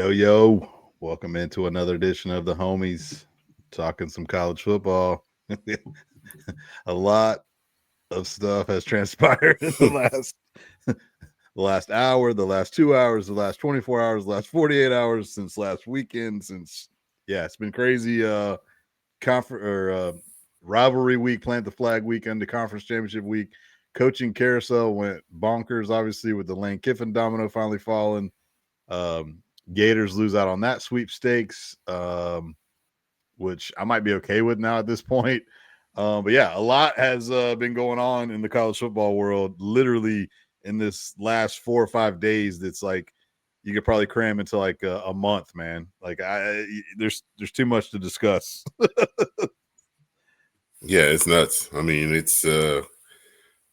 Yo, welcome into another edition of the Homies, talking some college football. A lot of stuff has transpired in the last hour, the last 2 hours, the last 24 hours, the last 48 hours since last weekend. It's been crazy. Rivalry week, plant the flag weekend, the conference championship week. Coaching carousel went bonkers, obviously, with the Lane Kiffin domino finally falling. Gators lose out on that sweepstakes, which I might be okay with now at this point. But yeah, a lot has been going on in the college football world, literally in this last 4 or 5 days. That's like you could probably cram into like a month, man. Like there's too much to discuss. Yeah, it's nuts. I mean, it's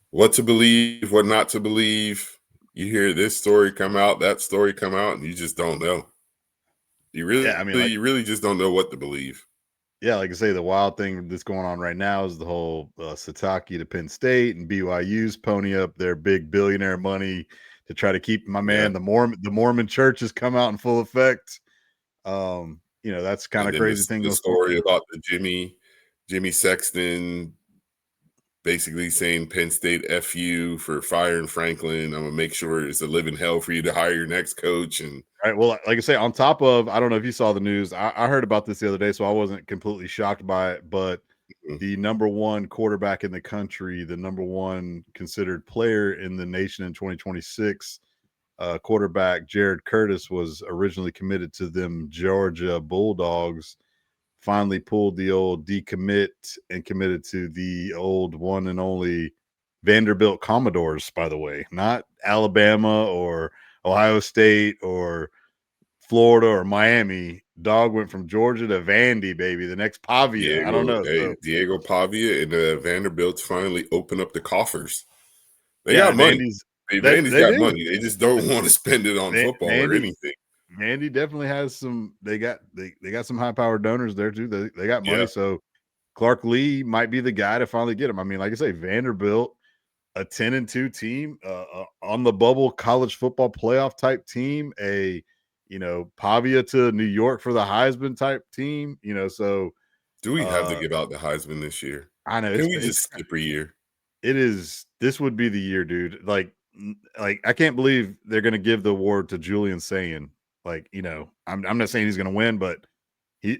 what to believe, what not to believe. You hear this story come out, that story come out, and you just don't know. You really just don't know what to believe. Yeah, like I say, the wild thing that's going on right now is the whole Sataki to Penn State and BYU's pony up their big billionaire money to try to keep my man. The Mormon church has come out in full effect. That's kind of crazy thing. The story about the Jimmy Sexton basically saying Penn State F you for firing Franklin. I'm gonna make sure it's a living hell for you to hire your next coach. And right, well, like I say, on top of, I don't know if you saw the news. I heard about this the other day, so I wasn't completely shocked by it. But the number one quarterback in the country, the number one considered player in the nation in 2026, quarterback Jared Curtis, was originally committed to them Georgia Bulldogs. Finally pulled the old decommit and committed to the old one and only Vanderbilt Commodores, by the way, not Alabama or Ohio State or Florida or Miami. Dog went from Georgia to Vandy, baby. The next Pavia. I don't know. Diego Pavia and Vanderbilt's finally open up the coffers. They got money. Vandy's got money. They just don't want to spend it on football or anything. Vandy definitely has some. They got some high powered donors there too. They got money. Yeah. So Clark Lee might be the guy to finally get him. I mean, like I say, Vanderbilt, a 10-2 team, on the bubble college football playoff type team, Pavia to New York for the Heisman type team, so do we have to give out the Heisman this year? I know. Can we just skip a year? This would be the year, dude. Like I can't believe they're going to give the award to Julian Sayin. Like, I'm not saying he's going to win, but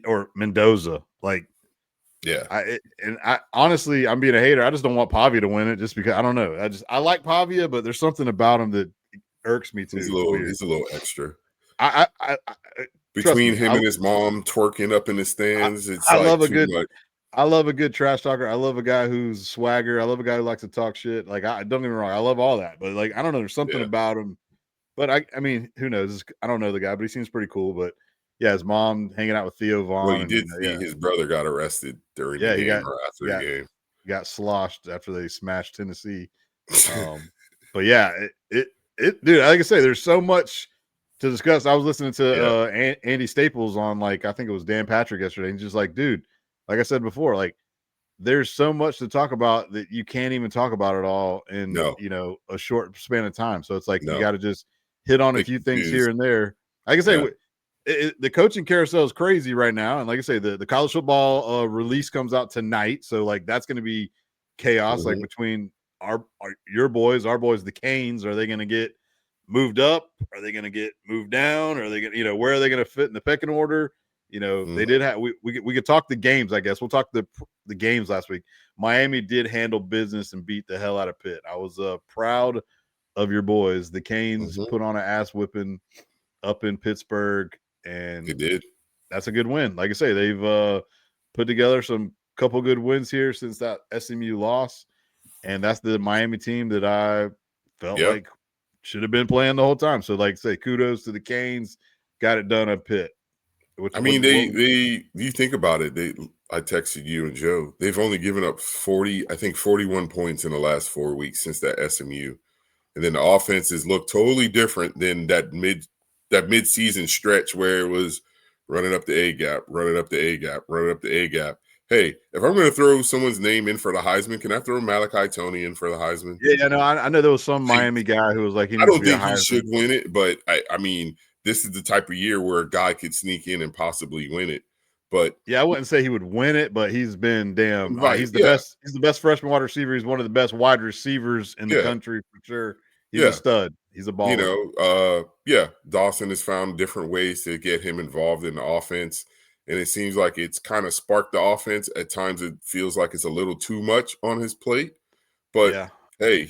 or Mendoza, like, yeah. I honestly, I'm being a hater. I just don't want Pavia to win it just because I don't know. I like Pavia, but there's something about him that irks me too. He's a little extra. Between him and his mom twerking up in the stands, I love a good trash talker. I love a guy who's swagger. I love a guy who likes to talk shit. Like, don't get me wrong, I love all that, but like, I don't know, there's something about him. But I mean, who knows? I don't know the guy, but he seems pretty cool. But yeah, his mom hanging out with Theo Vaughn. Well, you did see his brother got arrested during the game or after the game. Got sloshed after they smashed Tennessee. But yeah, it dude, like I say, there's so much to discuss. I was listening to Andy Staples on, like, I think it was Dan Patrick yesterday, and just like, dude, like I said before, like, there's so much to talk about that you can't even talk about it all in a short span of time. So it's like you got to just hit on a few things here and there. Like I say, the coaching carousel is crazy right now, and like I say, the college football release comes out tonight, so like that's going to be chaos. Like between our boys, the Canes, are they going to get moved up? Are they going to get moved down? Are they going to, where are they going to fit in the pecking order? They did have we could talk the games. I guess we'll talk the games last week. Miami did handle business and beat the hell out of Pitt. I was proud of your boys. The Canes put on an ass whipping up in Pittsburgh, and they did. That's a good win. Like I say, they've put together some couple good wins here since that SMU loss, and that's the Miami team that I felt like should have been playing the whole time. So, like I say, kudos to the Canes. Got it done at Pitt. You think about it. I texted you and Joe. They've only given up 41 points in the last 4 weeks since that SMU And then the offenses look totally different than that mid-season stretch where it was running up the A gap, running up the A gap, running up the A gap. Hey, if I'm going to throw someone's name in for the Heisman, can I throw Malachi Tony in for the Heisman? Yeah, no, I know there was some Miami guy who was like, he I needs don't to be think a he Heisman. should win it, but I mean, this is the type of year where a guy could sneak in and possibly win it. But yeah, I wouldn't say he would win it, but he's been damn. right, He's the best. He's the best freshman wide receiver. He's one of the best wide receivers in the country for sure. He's a stud. He's a baller. Dawson has found different ways to get him involved in the offense, and it seems like it's kind of sparked the offense. At times, it feels like it's a little too much on his plate, but hey,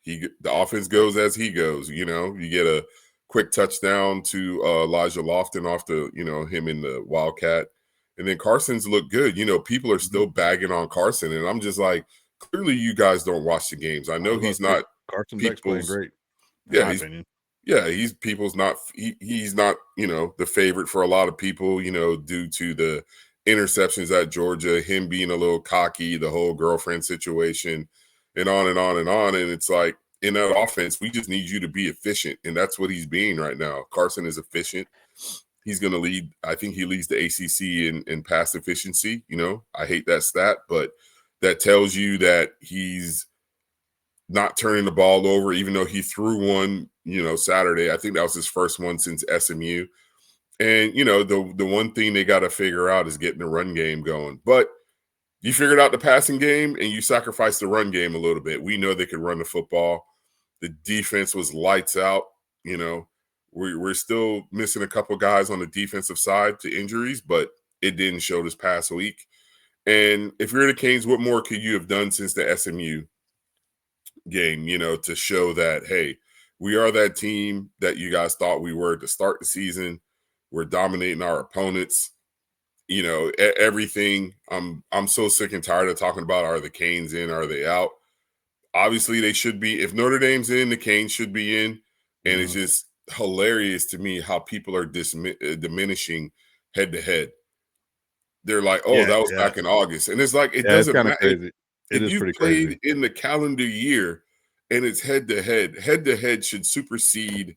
the offense goes as he goes. You get a quick touchdown to Elijah Lofton off the him in the Wildcat, and then Carson's looked good. People are still bagging on Carson, and I'm just like, clearly you guys don't watch the games. I know he's not. Carson Beck's playing great. He's people's not. He's not the favorite for a lot of people. Due to the interceptions at Georgia, him being a little cocky, the whole girlfriend situation, and on and on and on. And it's like, in that offense, we just need you to be efficient, and that's what he's being right now. Carson is efficient. He's going to lead. I think he leads the ACC in pass efficiency. I hate that stat, but that tells you that he's not turning the ball over, even though he threw one, Saturday. I think that was his first one since SMU. And, the one thing they got to figure out is getting the run game going. But you figured out the passing game and you sacrificed the run game a little bit. We know they could run the football. The defense was lights out. We're still missing a couple guys on the defensive side to injuries, but it didn't show this past week. And if you're the Canes, what more could you have done since the SMU game, to show that, hey, we are that team that you guys thought we were to start the season. We're dominating our opponents. Everything. I'm so sick and tired of talking about, are the Canes in, are they out? Obviously, they should be. If Notre Dame's in, the Canes should be in. And it's just hilarious to me how people are diminishing head to head. They're like, that was back in August. And it's like, it doesn't matter. Crazy. It is pretty crazy. Played in the calendar year and it's head to head should supersede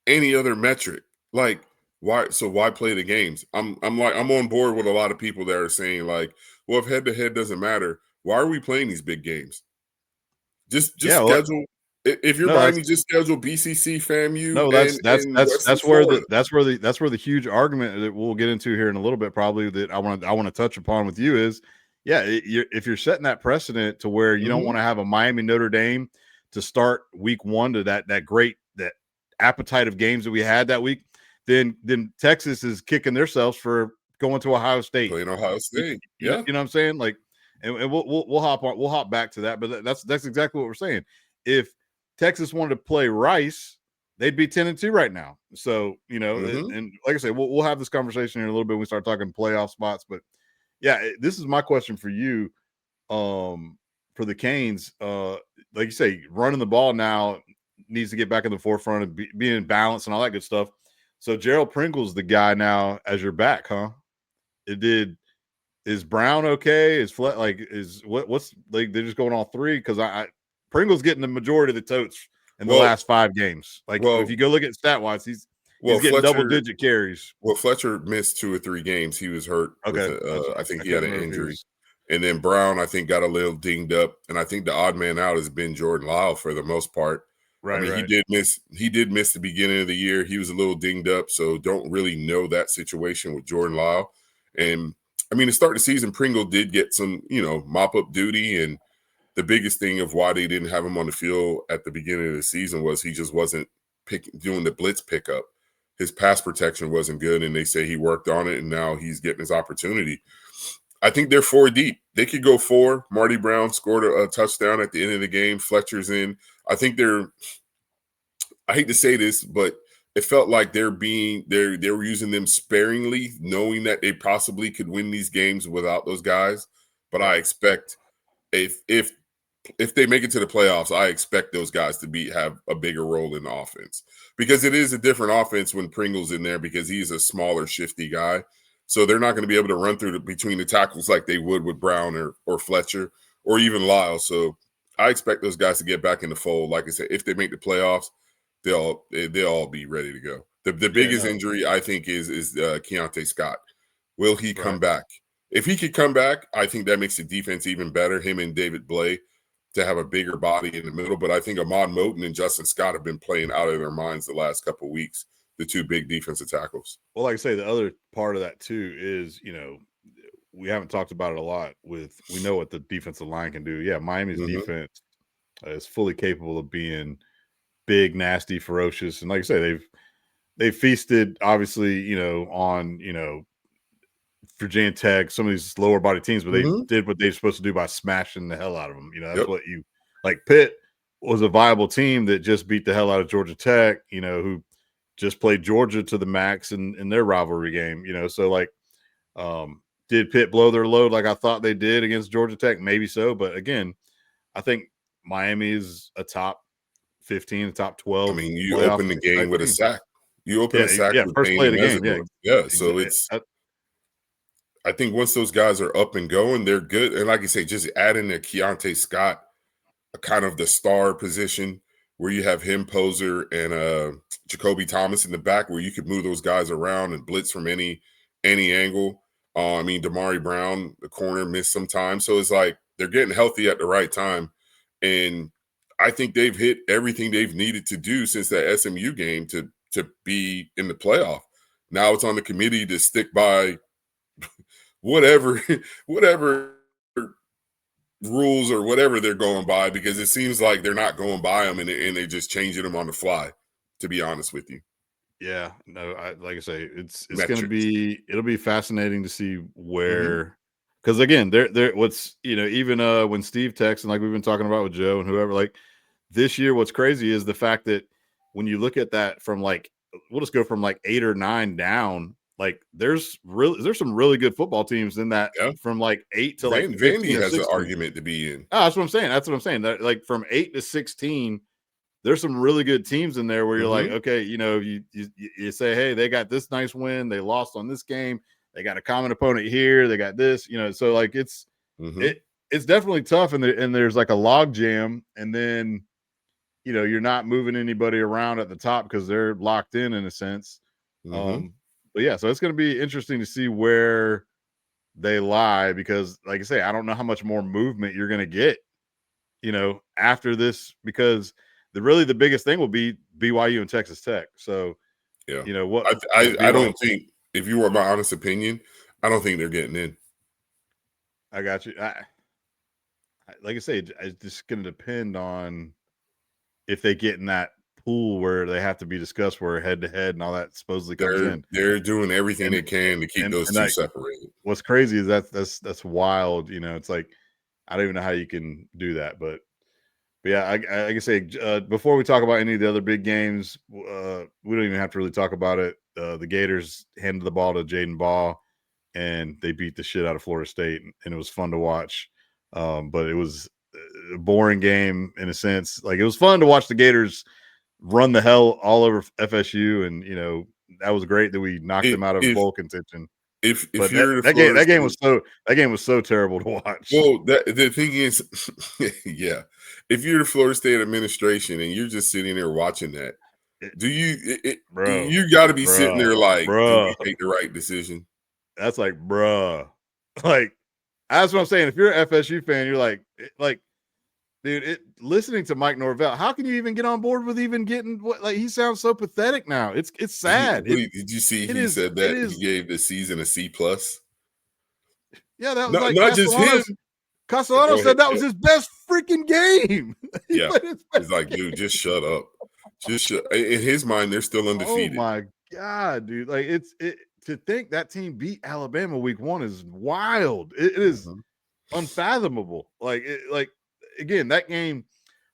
any other metric. Like, why play the games? I'm on board with a lot of people that are saying, like, well, if head to head doesn't matter, why are we playing these big games? Just schedule. If you're buying me, just schedule BCC, FAMU. No, that's where the huge argument that we'll get into here in a little bit, probably, that I want to touch upon with you is, if you're setting that precedent to where you don't want to have a Miami Notre Dame to start week one to that appetite of games that we had that week, then Texas is kicking themselves for going to Ohio State. Playing Ohio State. You know what I'm saying? Like, and we'll hop back to that, but that's exactly what we're saying. If Texas wanted to play Rice, they'd be 10-2 right now. So, and like I said, we'll have this conversation in a little bit when we start talking playoff spots, but this is my question for you. For the Canes, like you say, running the ball now needs to get back in the forefront of being balanced and all that good stuff. So Gerald Pringle's the guy now as your back, huh? Is Brown okay? What's like, they're just going all three? Because Pringle's getting the majority of the totes in the last 5 games. Like, if you go look at stat wise, he's getting double-digit carries. Well, Fletcher missed 2 or 3 games. He was hurt. Okay. I think he had an injury. And then Brown, I think, got a little dinged up. And I think the odd man out has been Jordan Lyle for the most part. Right. He did miss the beginning of the year. He was a little dinged up, so don't really know that situation with Jordan Lyle. And, to start the season, Pringle did get some, mop-up duty. And the biggest thing of why they didn't have him on the field at the beginning of the season was he just wasn't doing the blitz pickup. His pass protection wasn't good, and they say he worked on it, and now he's getting his opportunity. I think they're 4 deep. They could go 4. Marty Brown scored a touchdown at the end of the game. Fletcher's in. I think I hate to say this, but it felt like they were using them sparingly, knowing that they possibly could win these games without those guys. But I expect if they make it to the playoffs, I expect those guys to have a bigger role in the offense, because it is a different offense when Pringle's in there, because he's a smaller, shifty guy. So they're not going to be able to run through between the tackles like they would with Brown or Fletcher or even Lyle. So I expect those guys to get back in the fold. Like I said, if they make the playoffs, they'll all be ready to go. The biggest injury I think is Keontae Scott. Will he come back? If he could come back, I think that makes the defense even better. Him and David Blay to have a bigger body in the middle. But I think Ahmad Moten and Justin Scott have been playing out of their minds the last couple of weeks. The two big defensive tackles. Well, like I say, the other part of that too is, we haven't talked about it a lot. We know what the defensive line can do. Yeah, Miami's defense is fully capable of being big, nasty, ferocious, and like I say, they've feasted obviously, on Virginia Tech, some of these lower body teams, but they did what they're supposed to do by smashing the hell out of them. That's what Pitt was a viable team that just beat the hell out of Georgia Tech, who just played Georgia to the max in their rivalry game, so did Pitt blow their load like I thought they did against Georgia Tech? Maybe so. But again, I think Miami is a top 15, a top 12. I mean, you open the game with a sack. You open a sack with first play of the game. Yeah. So I think once those guys are up and going, they're good. And like I say, just adding a Keontae Scott, a kind of the star position where you have him, Poser, and Jacoby Thomas in the back, where you could move those guys around and blitz from any angle. Damari Brown, the corner, missed some time. So it's like they're getting healthy at the right time. And I think they've hit everything they've needed to do since that SMU game to be in the playoff. Now it's on the committee to stick by whatever rules or whatever they're going by, because it seems like they're not going by them and they're just changing them on the fly, to be honest with you. Yeah, no, like I say, it's going to be, it'll be fascinating to see where, because again, there what's, even when Steve texts, and like we've been talking about with Joe and whoever, like this year, what's crazy is the fact that when you look at that from we'll just go from 8 or 9 down, there's some really good football teams in that from 8 to Vandy has an argument to be in. Oh, that's what I'm saying. That from 8 to 16, there's some really good teams in there where you're like, okay, you say, hey, they got this nice win, they lost on this game, they got a common opponent here, they got this, so it's it's definitely tough, and there's a log jam, and then you're not moving anybody around at the top because they're locked in a sense. But yeah, so it's going to be interesting to see where they lie, because like I say, I don't know how much more movement you're going to get, after this, because the biggest thing will be BYU and Texas Tech. So, what I don't think, if you were my honest opinion, I don't think they're getting in. I got you. Like I say, it's just going to depend on if they get in that pool where they have to be discussed, where head to head and all that supposedly comes in. They're doing everything they can to keep those two separated. What's crazy is that's wild. It's like, I don't even know how you can do that, but yeah, I can say, before we talk about any of the other big games, we don't even have to really talk about it. The Gators handed the ball to Jaden Ball, and they beat the shit out of Florida State, and it was fun to watch. But it was a boring game in a sense. It was fun to watch the Gators run the hell all over FSU, and that was great that we knocked them out of bowl contention. That game was so terrible to watch. Well, the thing is, yeah, if you're the Florida State administration and you're just sitting there watching that, you got to be sitting there did we make the right decision? That's bruh. That's what I'm saying. If you're an FSU fan, you're like, dude, listening to Mike Norvell, how can you even get on board with even getting he sounds so pathetic now. It's sad. Did you see he said that he gave the season a C+? Yeah, that was not just him. Castellano said that was his best freaking game. Yeah, he's like, dude, just shut up. In his mind, they're still undefeated. Oh my God, dude! To think that team beat Alabama week 1 is wild. It is unfathomable. Again, that game,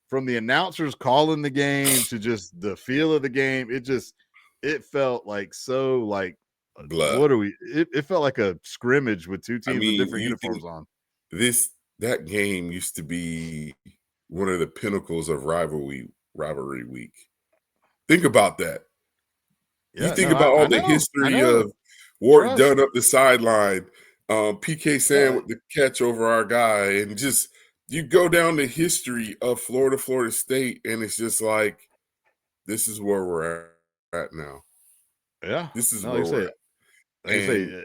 from the announcers calling the game to just the feel of the game, it felt blood. It felt like a scrimmage with two teams with different uniforms on. That game used to be one of the pinnacles of rivalry week. Think about that. You think about all the history of Ward Dunn up the sideline, PK Sam with the catch over our guy, and just you go down the history of Florida State, and it's just like, this is where we're at now. Yeah. This is No, where we're at. like I And say,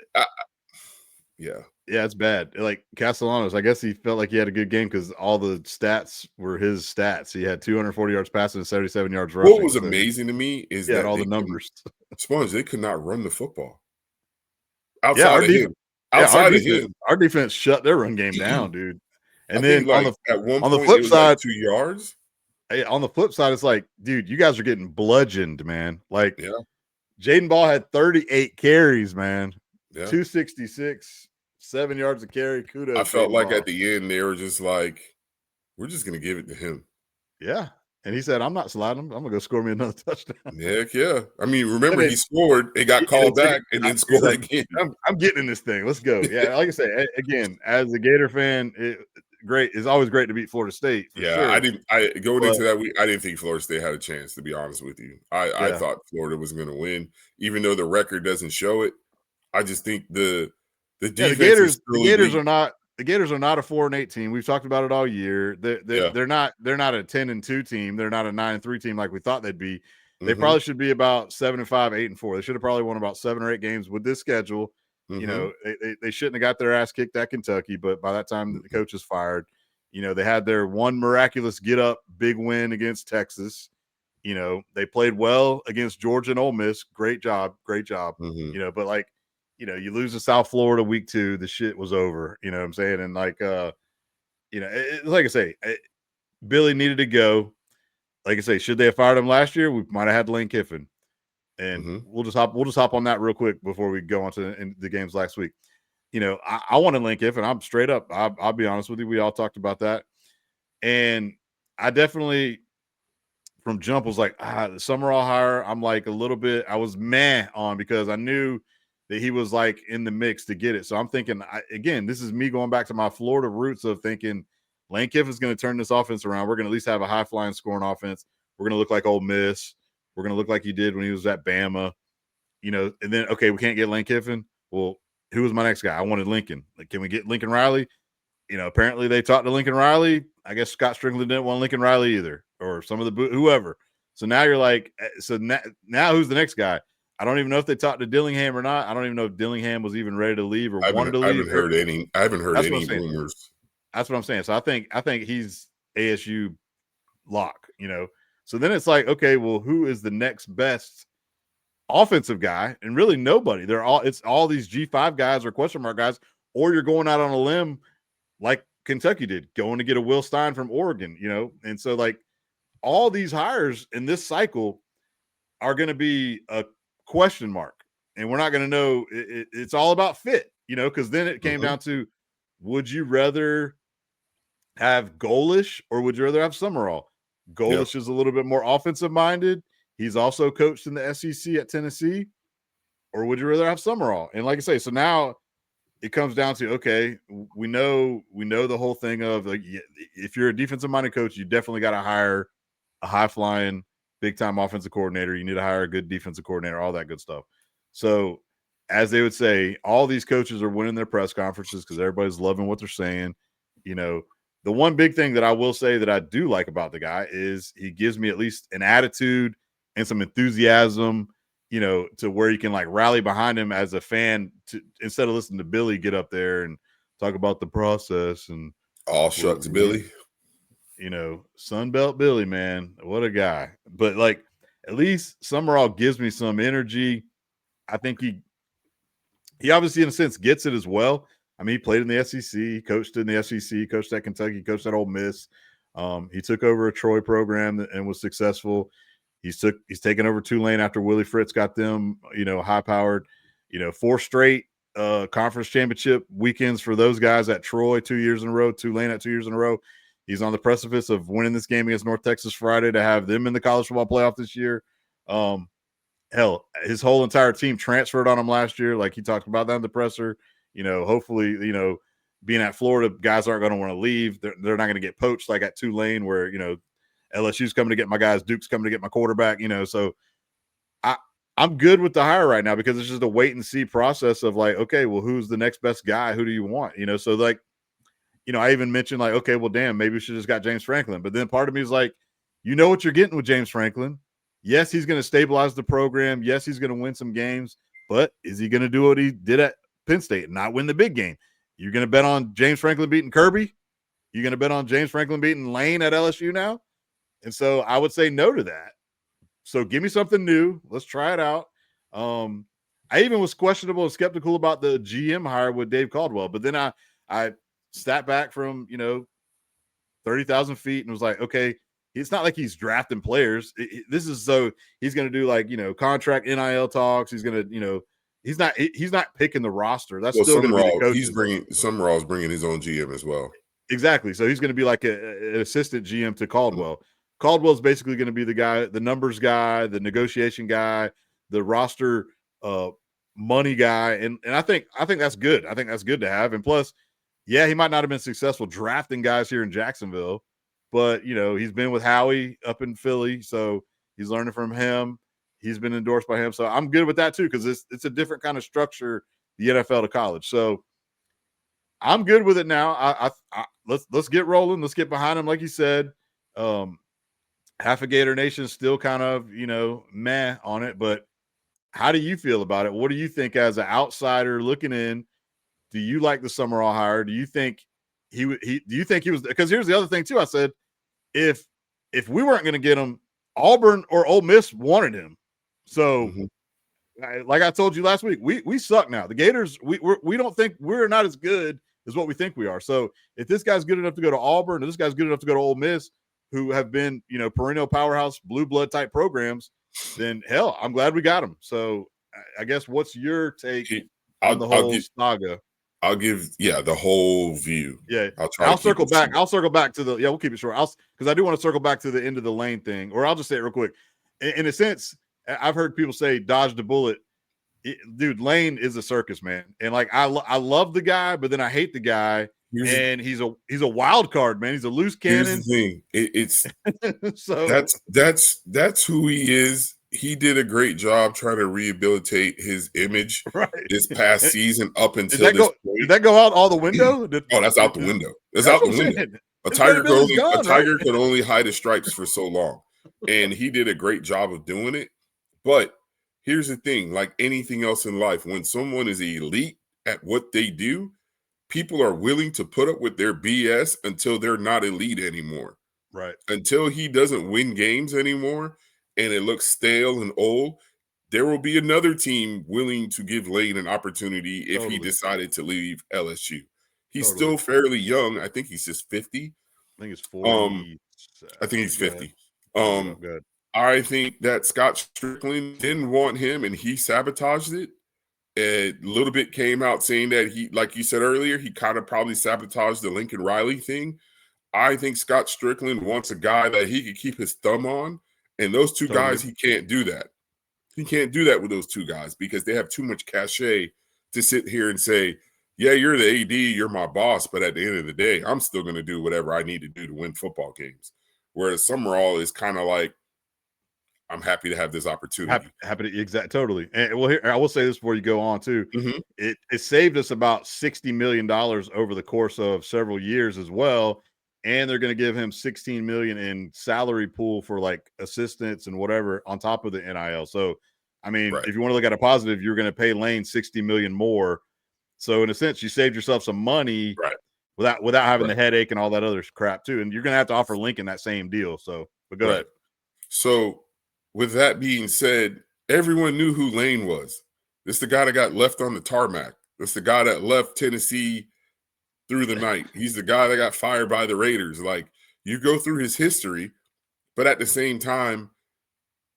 yeah. Yeah, it's bad. Like Castellanos, I guess he felt like he had a good game because all the stats were his stats. He had 240 yards passing and 77 yards rushing. What was amazing to me is that that all the numbers. Sponge, they could not run the football. Yeah, Outside of him. Outside of him. Our defense shut their run game down, dude. And then at one on point, the flip it was side, like 2 yards. On the flip side, it's like, dude, you guys are getting bludgeoned, man. Like, yeah. Jaden Ball had 38 carries, man. Yeah. 266, 7 yards a carry. Kudos. I felt Jaden like Ball. at the end, they were just like, we're just going to give it to him. Yeah. And he said, I'm not sliding him. I'm going to go score me another touchdown. Heck yeah. I mean, remember, he scored, it got called back, and then scored again. I'm getting in this thing. Let's go. Yeah. Like I say, again, as a Gator fan, it's always great to beat Florida State. Sure. I didn't into that week, I didn't think Florida State had a chance, to be honest with you. I thought Florida was going to win, even though the record doesn't show it. I just think the defense the Gators are not a 4-8 team. We've talked about it all year. They're not a 10-2 team. They're not a 9-3 team like we thought they'd be. They probably should be about 7-5, 8-4. They should have probably won about 7 or 8 games with this schedule. You know, they shouldn't have got their ass kicked at Kentucky, but by that time the coach is fired. You know, they had their one miraculous get up big win against Texas. You know, they played well against Georgia and Ole Miss. Great job. You know, but like, you know, you lose to South Florida week 2, the shit was over. You know what I'm saying? And like, you know, like I say, Billy needed to go. Like I say, should they have fired him last year? We might have had Lane Kiffin. And we'll just hop on that real quick before we go on to the games last week. You know, I wanted Lane Kiffin. I'm straight up. I'll be honest with you. We all talked about that. And I definitely from jump was like, the Summerall hire, I'm like a little bit, I was meh on because I knew that he was like in the mix to get it. So I'm thinking, again, this is me going back to my Florida roots of thinking Lane Kiffin's going to turn this offense around. We're going to at least have a high-flying scoring offense. We're going to look like Ole Miss. We're going to look like he did when he was at Bama. You know, and then, okay, we can't get Lane Kiffin. Well, who was my next guy? I wanted Lincoln. Like, can we get Lincoln Riley? You know, apparently they talked to Lincoln Riley. I guess Scott Strickland didn't want Lincoln Riley either, or some of the whoever. So now you're like, so now who's the next guy? I don't even know if they talked to Dillingham or not. I don't even know if Dillingham was even ready to leave or wanted to leave. I haven't heard any rumors. That's what I'm saying. So I think he's ASU lock, you know. So then it's like, okay, well, who is the next best offensive guy? And really nobody. It's all these G5 guys or question mark guys, or you're going out on a limb like Kentucky did, going to get a Will Stein from Oregon, you know. And so like all these hires in this cycle are going to be a question mark, and we're not going to know. It's all about fit, you know, because then it came down to, would you rather have Golish or would you rather have Summerall? Golish is a little bit more offensive minded. He's also coached in the SEC at Tennessee. Or would you rather have Summerall? And like I say, so now it comes down to, okay, we know the whole thing of like, if you're a defensive minded coach, you definitely got to hire a high flying, big time offensive coordinator. You need to hire a good defensive coordinator, all that good stuff. So as they would say, all these coaches are winning their press conferences because everybody's loving what they're saying. You know, the one big thing that I will say that I do like about the guy is he gives me at least an attitude and some enthusiasm, you know, to where you can like rally behind him as a fan to, instead of listening to Billy get up there and talk about the process and all shucks, Billy. You know, Sunbelt Billy, man, what a guy. But like, at least Summerall gives me some energy. I think he obviously in a sense gets it as well. I mean, he played in the SEC, coached in the SEC, coached at Kentucky, coached at Ole Miss. He took over a Troy program and was successful. He's taken over Tulane after Willie Fritz got them, you know, high powered, you know, 4 straight conference championship weekends for those guys at Troy 2 years in a row, Tulane at 2 years in a row. He's on the precipice of winning this game against North Texas Friday to have them in the college football playoff this year. Hell, his whole entire team transferred on him last year. Like he talked about that in the presser. You know, hopefully, you know, being at Florida, guys aren't going to want to leave. They're not going to get poached like at Tulane where, you know, LSU's coming to get my guys, Duke's coming to get my quarterback, you know. So I'm good with the hire right now because it's just a wait and see process of like, okay, well, who's the next best guy? Who do you want? You know, so like I even mentioned like, okay, well, damn, maybe we should just got James Franklin. But then part of me is like, you know what you're getting with James Franklin. Yes, he's going to stabilize the program. Yes, he's going to win some games. But is he going to do what he did at Penn State and not win the big game? You're going to bet on James Franklin beating Kirby? You're going to bet on James Franklin beating Lane at LSU now? And so I would say no to that. So give me something new. Let's try it out. I even was questionable and skeptical about the GM hire with Dave Caldwell, but then I sat back from 30,000 feet and was like, okay, it's not like he's drafting players. This is so he's going to do like contract NIL talks. He's going to he's not picking the roster. That's still going to be the coach. He's bringing Summerall's bringing his own GM as well. Exactly. So he's going to be like an assistant GM to Caldwell. Caldwell's basically going to be the guy, the numbers guy, the negotiation guy, the roster money guy, and I think that's good. I think that's good to have. And plus, yeah, he might not have been successful drafting guys here in Jacksonville, but he's been with Howie up in Philly, so he's learning from him. He's been endorsed by him, so I'm good with that too because it's a different kind of structure, the NFL to college. So I'm good with it now. Let's get rolling. Let's get behind him, like you said. Half a Gator Nation still kind of, meh on it, but how do you feel about it? What do you think as an outsider looking in? Do you like the Summerall hire? Do you think do you think he was, because here's the other thing too. I said, if we weren't going to get him, Auburn or Ole Miss wanted him. So like I told you last week, we suck now. The Gators, we don't think we're not as good as what we think we are. So if this guy's good enough to go to Auburn, or this guy's good enough to go to Ole Miss, who have been, perennial powerhouse blue blood type programs, then hell, I'm glad we got him. So I guess what's your take on the whole saga? I'll give the whole view. Yeah, I'll circle back. I'll circle back to we'll keep it short. Because I do want to circle back to the end of the Lane thing, or I'll just say it real quick. In a sense, I've heard people say dodge the bullet. Dude, Lane is a circus, man, and like I love the guy, but then I hate the guy. He's a wild card, man. He's a loose cannon. Here's the thing. It's so that's who he is. He did a great job trying to rehabilitate his image this past season up until this point. Did that go out all the window? That's out the window. That's out the window. A tiger could only hide his stripes for so long, and he did a great job of doing it. But here's the thing: like anything else in life, when someone is elite at what they do, people are willing to put up with their BS until they're not elite anymore. Right. Until he doesn't win games anymore and it looks stale and old, there will be another team willing to give Lane an opportunity if he decided to leave LSU. He's still fairly young. I think he's just 50. I think it's 40. I think he's 50. Good. I think that Scott Strickland didn't want him and he sabotaged it. A little bit came out saying that he, like you said earlier, he kind of probably sabotaged the Lincoln Riley thing. I think Scott Strickland wants a guy that he could keep his thumb on, and those two guys, he can't do that. He can't do that with those two guys because they have too much cachet to sit here and say, yeah, you're the AD, you're my boss, but at the end of the day, I'm still going to do whatever I need to do to win football games. Whereas Summerall is kind of like, I'm happy to have this opportunity. Happy to totally. And well, here I will say this before you go on too. Mm-hmm. It saved us about $60 million over the course of several years as well. And they're going to give him $16 million in salary pool for like assistants and whatever on top of the NIL. So, I mean, if you want to look at a positive, you're going to pay Lane $60 million more. So in a sense, you saved yourself some money without having the headache and all that other crap too. And you're going to have to offer Lincoln that same deal. So, but go ahead. So, with that being said, everyone knew who Lane was. This is the guy that got left on the tarmac. This the guy that left Tennessee through the night. He's the guy that got fired by the Raiders. Like, you go through his history, but at the same time,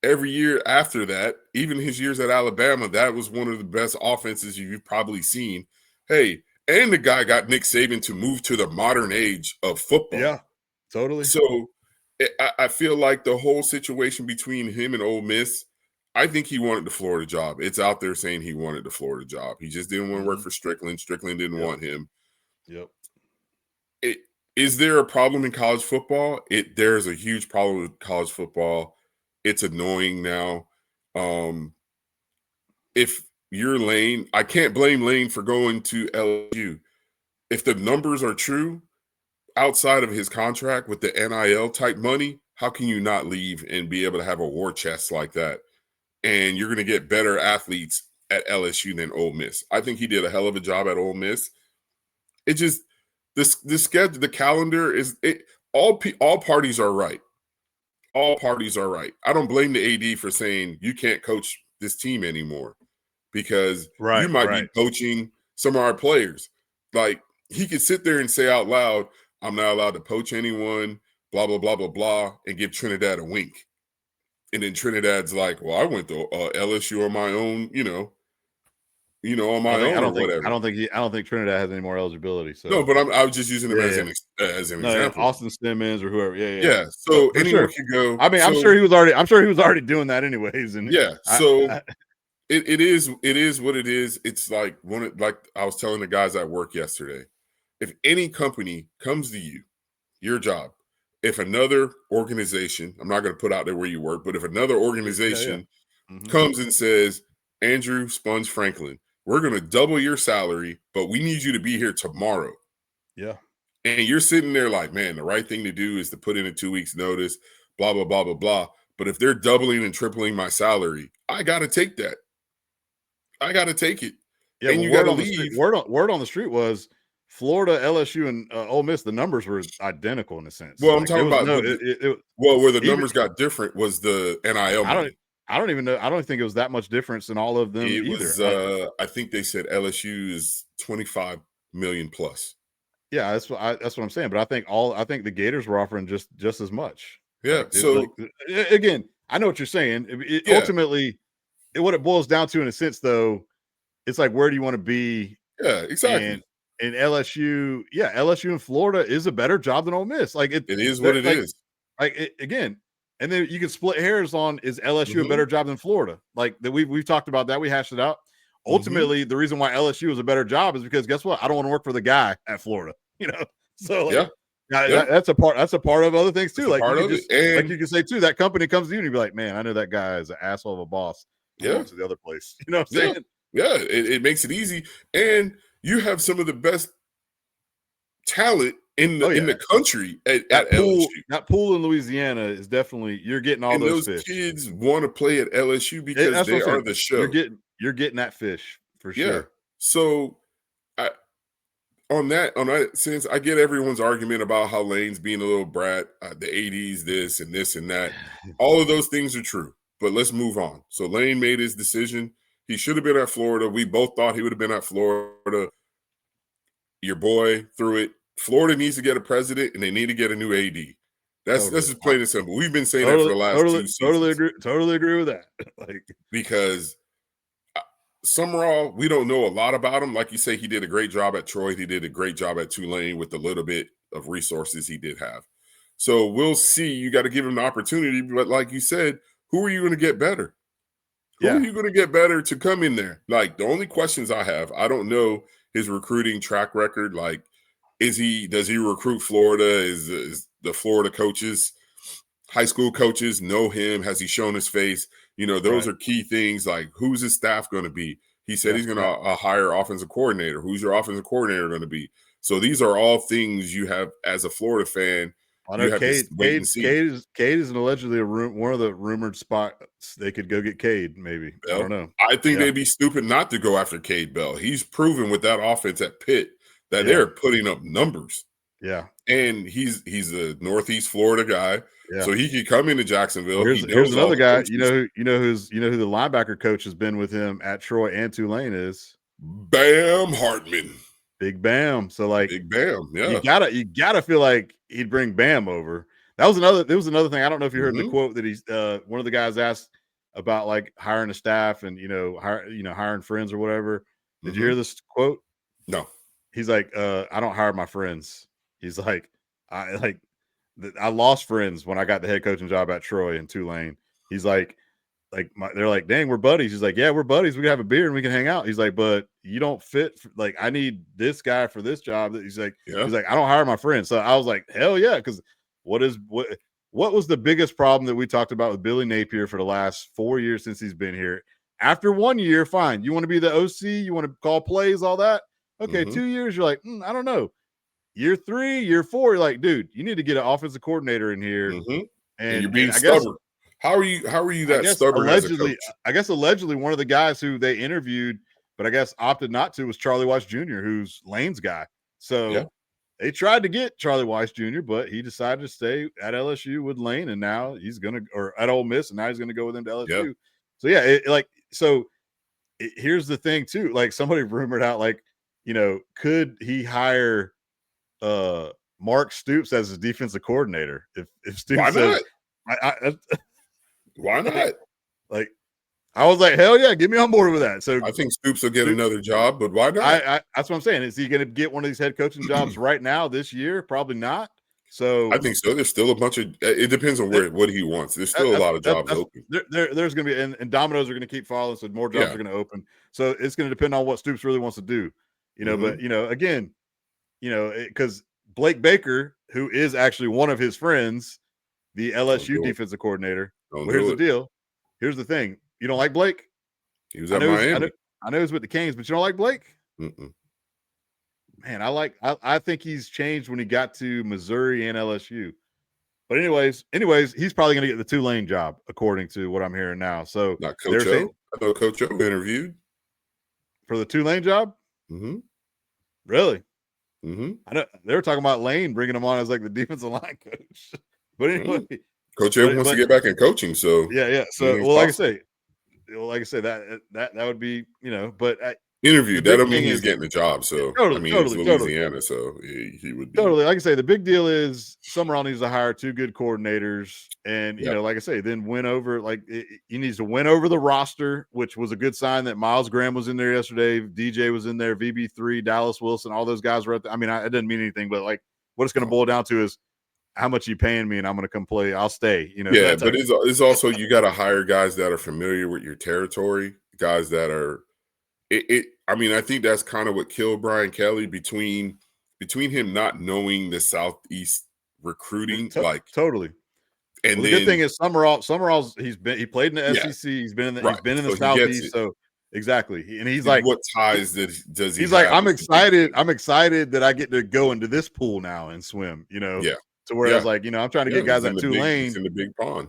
every year after that, even his years at Alabama, that was one of the best offenses you've probably seen. Hey, and the guy got Nick Saban to move to the modern age of football. Yeah, totally. So I feel like the whole situation between him and Ole Miss, I think he wanted the Florida job. It's out there saying he wanted the Florida job. He just didn't want to work for Strickland. Strickland didn't want him. Yep. Is there a problem in college football? There's a huge problem with college football. It's annoying now. If you're Lane, I can't blame Lane for going to LSU. If the numbers are true, outside of his contract with the NIL type money, how can you not leave and be able to have a war chest like that? And you're going to get better athletes at LSU than Ole Miss. I think he did a hell of a job at Ole Miss. It just the schedule, the calendar is it. All parties are right. All parties are right. I don't blame the AD for saying you can't coach this team anymore because you might be coaching some of our players. Like he could sit there and say out loud, "I'm not allowed to poach anyone." Blah blah blah blah blah, and give Trinidad a wink. And then Trinidad's like, "Well, I went to LSU on my own, on my own or whatever." I don't think Trinidad has any more eligibility. So no, but I was just using him as an example. Yeah, Austin Simmons or whoever. Yeah. So anyone can go. I mean, I'm sure he was already doing that anyways. And it is what it is. It's like like I was telling the guys at work yesterday. If any company comes to you, your job. If another organization, I'm not going to put out there where you work, but if another organization comes and says, Andrew Sponge Franklin, we're going to double your salary, but we need you to be here tomorrow. Yeah. And you're sitting there like, man, the right thing to do is to put in a 2 weeks notice, blah, blah, blah, blah, blah. But if they're doubling and tripling my salary, I got to take that. I got to take it. Yeah. And you got to leave. Word on the street was, Florida, LSU, and Ole Miss, the numbers were identical in a sense. Well, I'm talking about where the numbers got different was the NIL money. I don't even know. I don't think it was that much difference in all of them either. I think they said LSU is 25 million plus. Yeah, that's what I'm saying. But I think the Gators were offering just as much. Yeah. Again, I know what you're saying. Ultimately, what it boils down to, in a sense, though, it's like, where do you want to be? Yeah, exactly. And LSU, LSU in Florida is a better job than Ole Miss. Like it is what it is. Like again, and then you can split hairs on, is LSU a better job than Florida? Like that we've talked about that. We hashed it out. Ultimately, the reason why LSU is a better job is because guess what? I don't want to work for the guy at Florida. So that's a part. That's a part of other things too. Like you can say too, that company comes to you and you be like, man, I know that guy is an asshole of a boss. To the other place. You know what I'm saying? Yeah, it makes it easy. And you have some of the best talent in the country at LSU. That pool in Louisiana is definitely, you're getting all those fish. Kids want to play at LSU because they are the show. You're getting that fish for sure. Yeah. So on that sense, I get everyone's argument about how Lane's being a little brat, the 80s, this and this and that. All of those things are true. But let's move on. So Lane made his decision. He should have been at Florida. We both thought he would have been at Florida. Your boy threw it. Florida needs to get a president, and they need to get a new AD. That's just plain and simple. We've been saying that for the last 2 seasons. Totally agree with that. Because Summerall, we don't know a lot about him. Like you say, he did a great job at Troy. He did a great job at Tulane with the little bit of resources he did have. So we'll see. You got to give him the opportunity. But like you said, who are you going to get better? Who are you going to get better to come in there? Like, the only questions I have, I don't know his recruiting track record. Like, does he recruit Florida? Is the Florida coaches, high school coaches know him? Has he shown his face? Those are key things. Like, who's his staff going to be? He said he's going to hire offensive coordinator. Who's your offensive coordinator going to be? So these are all things you have as a Florida fan. I know Cade is allegedly one of the rumored spots they could go get Cade. Maybe I don't know. I think they'd be stupid not to go after Cade Bell. He's proven with that offense at Pitt that they're putting up numbers. Yeah, and he's a Northeast Florida guy, so he could come into Jacksonville. Here's another guy. You know who the linebacker coach has been with him at Troy and Tulane is Bam Hartman. Big Bam. So like Big Bam, you gotta feel like he'd bring Bam over. There was another thing. I don't know if you heard the quote that he's one of the guys asked about like hiring a staff and hiring friends or whatever. Did you hear this quote? No. He's like, I don't hire my friends. He's like, I lost friends when I got the head coaching job at Troy and Tulane. He's like they're like, dang, we're buddies. He's like, yeah, we're buddies. We can have a beer and we can hang out. He's like, but you don't fit. Like, I need this guy for this job. He's like, I don't hire my friends. So I was like, hell yeah, because what was the biggest problem that we talked about with Billy Napier for the last 4 years since he's been here? After 1 year, fine. You want to be the OC, you want to call plays, all that. Okay, 2 years, you're like, I don't know. year 3, year 4, you're like, dude, you need to get an offensive coordinator in here. Mm-hmm. And you're being I guess, stubborn. How are you that stubborn as a coach? I guess allegedly one of the guys who they interviewed, but I guess opted not to, was Charlie Weiss Jr., who's Lane's guy. So they tried to get Charlie Weiss Jr., but he decided to stay at LSU with Lane, and now he's or at Ole Miss, and now he's gonna go with him to LSU. So here's the thing too. Like somebody rumored out, like, could he hire Mark Stoops as his defensive coordinator? If Stoops Why says, not? Why not? Like, I was like, hell yeah, get me on board with that. So I think Stoops will get another job, but why not? That's what I'm saying. Is he going to get one of these head coaching jobs right now this year? Probably not. So I think so. There's still a bunch of. It depends on what he wants. There's still a lot of jobs open. There's going to be, and dominoes are going to keep falling, so more jobs are going to open. So it's going to depend on what Stoops really wants to do. But again, because Blake Baker, who is actually one of his friends, the LSU defensive coordinator. Here's the deal. Here's the thing. You don't like Blake? He was at Miami. I know he's with the Canes, but you don't like Blake? Mm-mm. Man, I think he's changed when he got to Missouri and LSU. But anyways, he's probably going to get the Tulane job, according to what I'm hearing now. So not Coach O. I know Coach O interviewed for the Tulane job. Mm-hmm. Really? Mm-hmm. I know they were talking about Lane bringing him on as like the defensive line coach. But anyway, Coach O wants to get back in coaching. So yeah. So like I say, that would be, but interview. That don't mean he's getting the job. So totally, it's Louisiana, so he would be totally. Like I say, the big deal is Summerall needs to hire 2 good coordinators, and like I say, then win over. Like he needs to win over the roster, which was a good sign that Miles Graham was in there yesterday. DJ was in there. VB3, Dallas Wilson, all those guys were at. It doesn't mean anything, but like what it's going to boil down to is how much you paying me, and I'm going to come play. I'll stay. Yeah, but it's also you got to hire guys that are familiar with your territory, guys that are. I think that's kind of what killed Brian Kelly between him not knowing the Southeast recruiting, totally. And the good thing is Summerall's he played in the SEC. He's been in the Southeast. So exactly, and he's like, what ties does he? He's like, I'm excited that I get to go into this pool now and swim. To where it's like, I'm trying to get guys at Tulane in the big pond.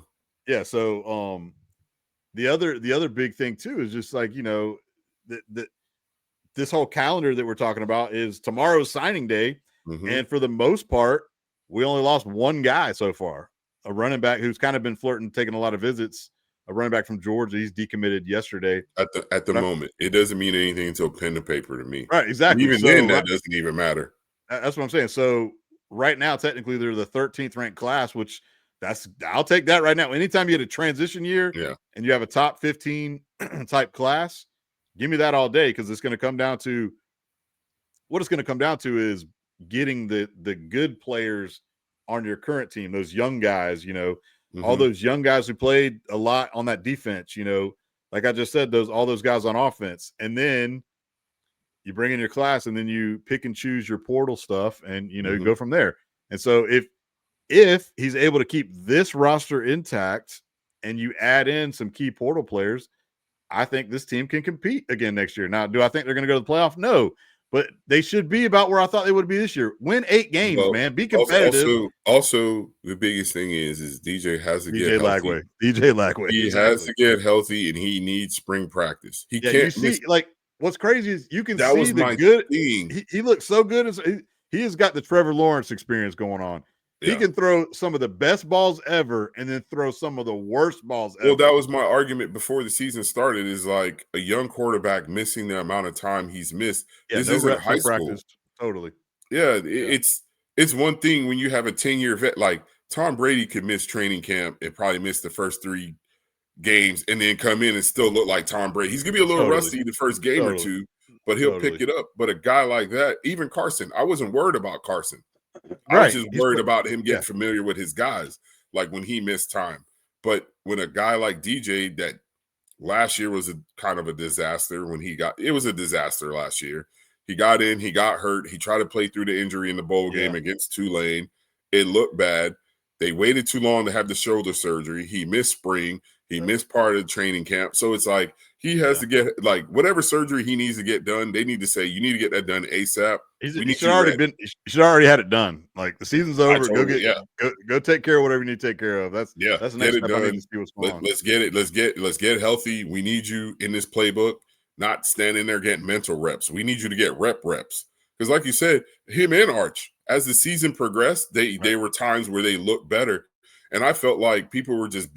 Yeah. So the other big thing too is just like, this whole calendar that we're talking about is tomorrow's signing day. Mm-hmm. And for the most part, we only lost one guy so far, a running back who's kind of been flirting, taking a lot of visits, a running back from Georgia. He's decommitted yesterday. At the moment, it doesn't mean anything until pen to paper to me. Right. Exactly. And even then, that doesn't even matter. That's what I'm saying. So right now, technically, they're the 13th ranked class, which I'll take that right now. Anytime you get a transition year and you have a top 15 type class, give me that all day, because it's going to come down to is getting the good players on your current team, those young guys, all those young guys who played a lot on that defense, like I just said, all those guys on offense. And then you bring in your class, and then you pick and choose your portal stuff, and you go from there. And so if he's able to keep this roster intact and you add in some key portal players, I think this team can compete again next year. Now, do I think they're going to go to the playoff? No, but they should be about where I thought they would be this year. Win 8 games, man. Be competitive. Also, the biggest thing is DJ has to get healthy. DJ Lagway. He has to get healthy, and he needs spring practice. He can't miss. Like, what's crazy is you can see the good. He looks so good. He has got the Trevor Lawrence experience going on. Yeah. He can throw some of the best balls ever and then throw some of the worst balls ever. Well, that was my argument before the season started, is like a young quarterback missing the amount of time he's missed. This isn't high school. Practice. Totally. Yeah, it's one thing when you have a 10-year vet. Like Tom Brady could miss training camp and probably miss the first 3 games and then come in and still look like Tom Brady. He's going to be a little rusty the first game or two, but he'll pick it up. But a guy like that, even Carson, I wasn't worried about Carson. I was just worried about him getting familiar with his guys, like when he missed time. But when a guy like DJ, that last year was kind of a disaster it was a disaster last year. He got in, he got hurt. He tried to play through the injury in the bowl game against Tulane. It looked bad. They waited too long to have the shoulder surgery. He missed spring. He missed part of the training camp. So it's like he has to get like whatever surgery he needs to get done. They need to say, you need to get that done ASAP. He should already had it done. Like the season's over. Go take care of whatever you need to take care of. That's the next step. I need to see what's going on. Let's get it. Let's get healthy. We need you in this playbook, not standing there getting mental reps. We need you to get reps. Because like you said, him and Arch, as the season progressed, there were times where they looked better. And I felt like people were just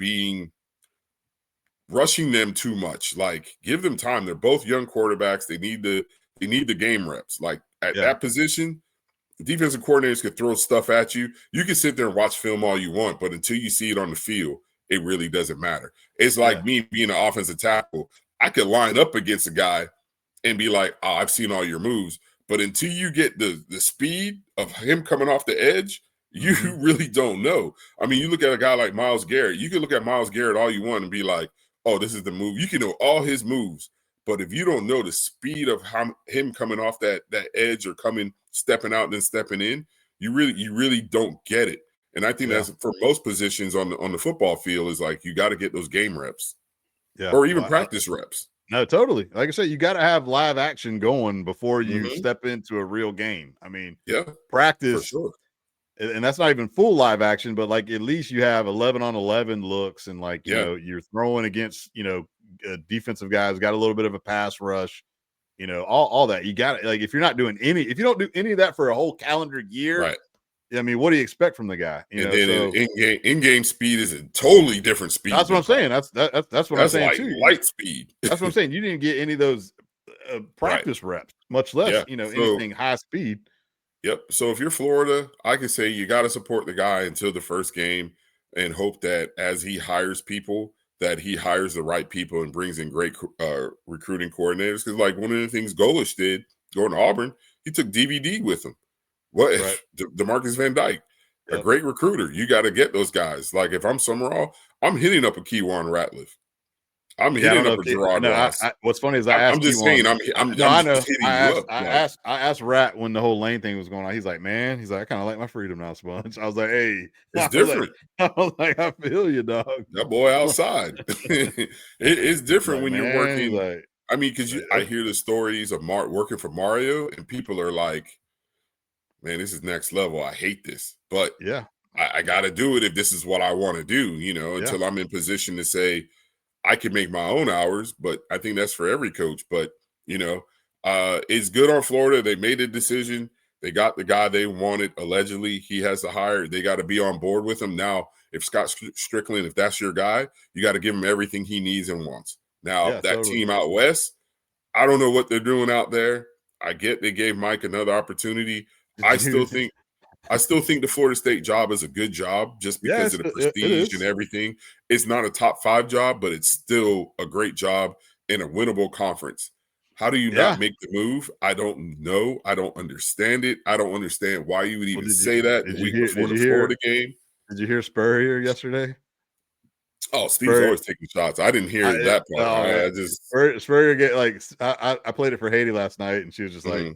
rushing them too much. Like, give them time. They're both young quarterbacks. They need the game reps. Like at that position, defensive coordinators could throw stuff at you. You can sit there and watch film all you want, but until you see it on the field, it really doesn't matter. It's like me being an offensive tackle. I could line up against a guy and be like, oh, I've seen all your moves. But until you get the speed of him coming off the edge, you really don't know. I mean, you look at a guy like Myles Garrett. You can look at Myles Garrett all you want and be like, oh, this is the move. You can know all his moves. But if you don't know the speed of him coming off that edge or stepping out and then stepping in, you really don't get it. And I think that's for most positions on the football field is like you got to get those game reps, or even practice reps. No, totally. Like I said, you got to have live action going before you step into a real game. I mean, practice, for sure. And that's not even full live action, but like at least you have 11-on-11 looks, and like you know you're throwing against defensive guys, got a little bit of a pass rush, all that. You got it. Like if you don't do any of that for a whole calendar year, right? I mean, what do you expect from the guy? In-game speed is a totally different speed. That's what I'm saying. That's what I'm saying like too. Light speed. That's what I'm saying. You didn't get any of those practice reps, much less anything high speed. Yep. So if you're Florida, I could say you got to support the guy until the first game and hope that as he hires people, that he hires the right people and brings in great recruiting coordinators. Because like one of the things Golish did going to Auburn, he took DVD with him. What if DeMarcus Van Dyke, a great recruiter? You got to get those guys. Like if I'm Summerall, I'm hitting up a Keywan Ratliff. I'm hitting up a Gerard Ross. What's funny is I'm just saying I asked Rat when the whole Lane thing was going on. He's like, man, I kind of like my freedom now, Sponge. I was like, hey, it's different. I was like, I feel you, dog. That boy outside. It's different when you're working. Like, I mean, because I hear the stories of working for Mario, and people are like, man, this is next level. I hate this, but I got to do it if this is what I want to do. Until I'm in position to say, I can make my own hours, but I think that's for every coach. But, it's good on Florida. They made a decision. They got the guy they wanted. Allegedly, he has to hire. They got to be on board with him. Now, if Scott Strickland, if that's your guy, you got to give him everything he needs and wants. Now, team out west, I don't know what they're doing out there. I get they gave Mike another opportunity. I still think the Florida State job is a good job just because of the prestige and everything. It's not a top 5 job, but it's still a great job in a winnable conference. How do you not make the move? I don't know. I don't understand it. I don't understand why you would even say that the week before the Florida game. Did you hear Spurrier yesterday? Oh, Steve's always taking shots. I didn't hear that part. Spurrier get like I played it for Haiti last night, and she was just like,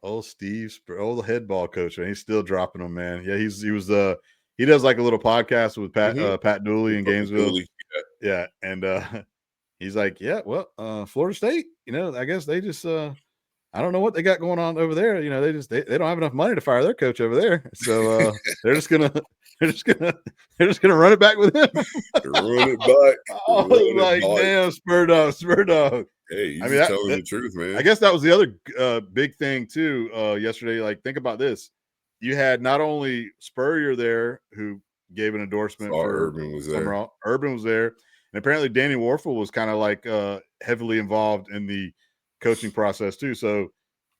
"Oh, Steve, the head ball coach, and he's still dropping them, man." Yeah, he does like a little podcast with Pat Dooley in Gainesville. Yeah, and he's like, "Yeah, well, Florida State, I guess they just I don't know what they got going on over there. They don't have enough money to fire their coach over there, so they're just gonna run it back with him. Run it back. Oh, like damn, spur dog. Hey, he's telling the truth, man. I guess that was the other big thing too yesterday. Like, think about this: you had not only Spurrier there, who gave an endorsement for Urban was there. Summerall. Urban was there, and apparently Danny Warfel was kind of like heavily involved in the coaching process too. So,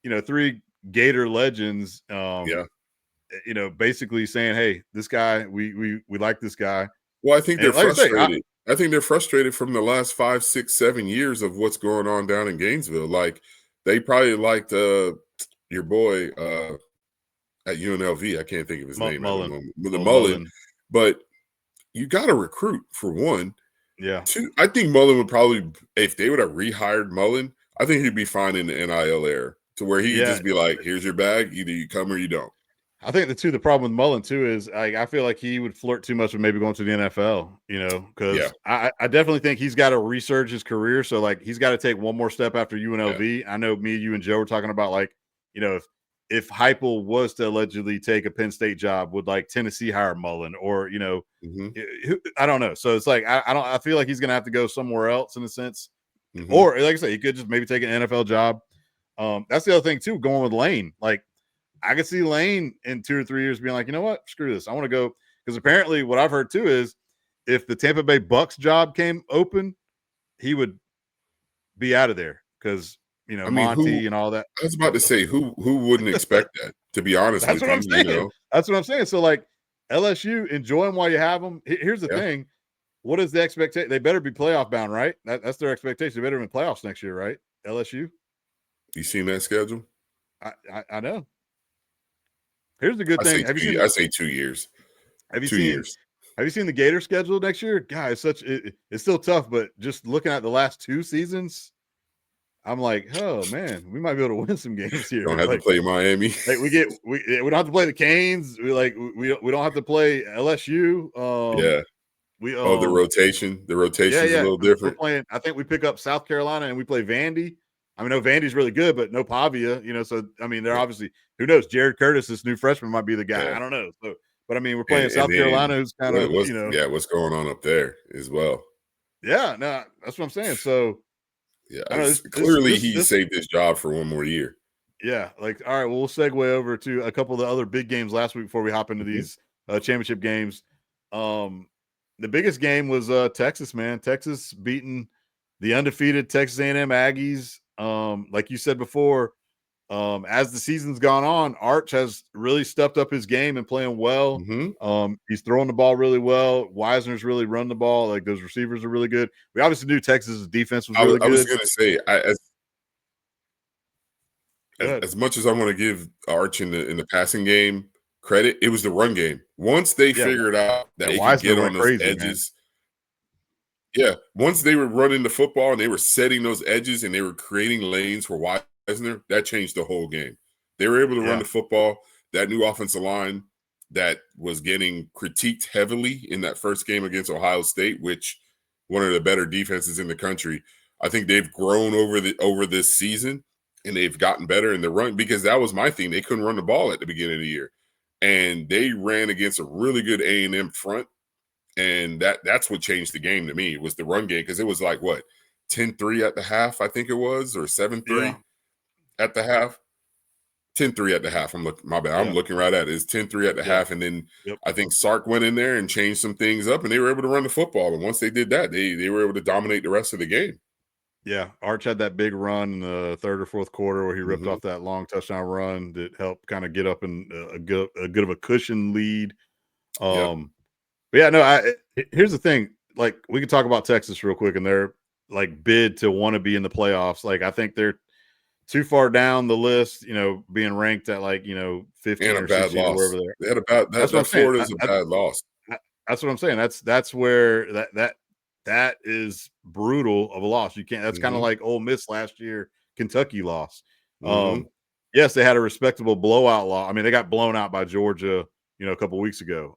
3 Gator legends, basically saying, "Hey, this guy, we like this guy." Well, I think they're frustrated. I think they're frustrated from the last 5, 6, 7 years of what's going on down in Gainesville. Like, they probably liked your boy at UNLV. I can't think of his name. Mullen. But you got to recruit for one. Yeah. 2, I think Mullen would probably, if they would have rehired Mullen, I think he'd be fine in the NIL era to where he could just be like, here's your bag. Either you come or you don't. I think the problem with Mullen too is I feel like he would flirt too much with maybe going to the NFL, because I definitely think he's got to resurge his career. So like he's got to take one more step after UNLV. I know me, you, and Joe were talking about like, if Heupel was to allegedly take a Penn State job, would like Tennessee hire Mullen or I don't know. So it's like I feel like he's gonna have to go somewhere else in a sense, or like I said, he could just maybe take an NFL job. That's the other thing too. Going with Lane, like. I could see Lane in 2 or 3 years being like, you know what, screw this. I want to go, because apparently what I've heard too is if the Tampa Bay Bucks job came open, he would be out of there because Monty and all that. I was about to say who wouldn't expect that? To be honest, that's what I'm saying. That's what I'm saying. So like LSU, enjoy them while you have them. Here's the thing: what is the expectation? They better be playoff bound, right? That's their expectation. They better be in playoffs next year, right? LSU. You seen that schedule? I know. Here's the good thing. I say 2 years. Have you seen the Gator schedule next year? God, it's still tough, but just looking at the last 2 seasons, I'm like, oh man, we might be able to win some games here. Don't have to play Miami. Like we don't have to play the Canes. We don't have to play LSU. The rotation. The rotation is a little different. I think we pick up South Carolina and we play Vandy. I mean, no, Vandy's really good, but no Pavia, so, I mean, they're obviously, who knows, Jared Curtis, this new freshman, might be the guy. I don't know. So, but I mean, we're playing South Carolina, who's kind of, what's going on up there as well. Yeah, no, that's what I'm saying. So, clearly he saved his job for one more year. Yeah. Like, all right, well, we'll segue over to a couple of the other big games last week before we hop into these championship games. The biggest game was Texas, man. Texas beating the undefeated Texas A&M Aggies. Like you said before, as the season's gone on, Arch has really stepped up his game and playing well. He's throwing the ball really well. Wisner's really run the ball. Like those receivers are really good. We obviously knew Texas's defense was really good. I was going to say, as much as I want to give Arch in the passing game credit, it was the run game. Once they figured out that he could get on those edges. Yeah, once they were running the football and they were setting those edges and they were creating lanes for Wisner, that changed the whole game. They were able to run the football. That new offensive line that was getting critiqued heavily in that first game against Ohio State, which one of the better defenses in the country. I think they've grown over this season and they've gotten better in the run, because that was my thing. They couldn't run the ball at the beginning of the year, and they ran against a really good A&M front. And that's what changed the game to me, was the run game, because it was like, what, 10-3 at the half, I think it was, or 7-3 at the half. 10-3 at the half. I'm looking right at it. It's 10-3 at the half. And then I think Sark went in there and changed some things up, and they were able to run the football. And once they did that, they were able to dominate the rest of the game. Yeah, Arch had that big run in the third or fourth quarter where he ripped off that long touchdown run that helped kind of get up in a good of a cushion lead. But yeah, no, here's the thing. Like, we can talk about Texas real quick and their like bid to want to be in the playoffs. Like, I think they're too far down the list, being ranked at like, 15 or 16 or wherever they're. They had a bad, that Florida's a bad loss. That's what I'm saying. That's where that is brutal of a loss. You can't. That's kind of like Ole Miss last year, Kentucky loss. Yes, they had a respectable blowout loss. I mean, they got blown out by Georgia, a couple of weeks ago.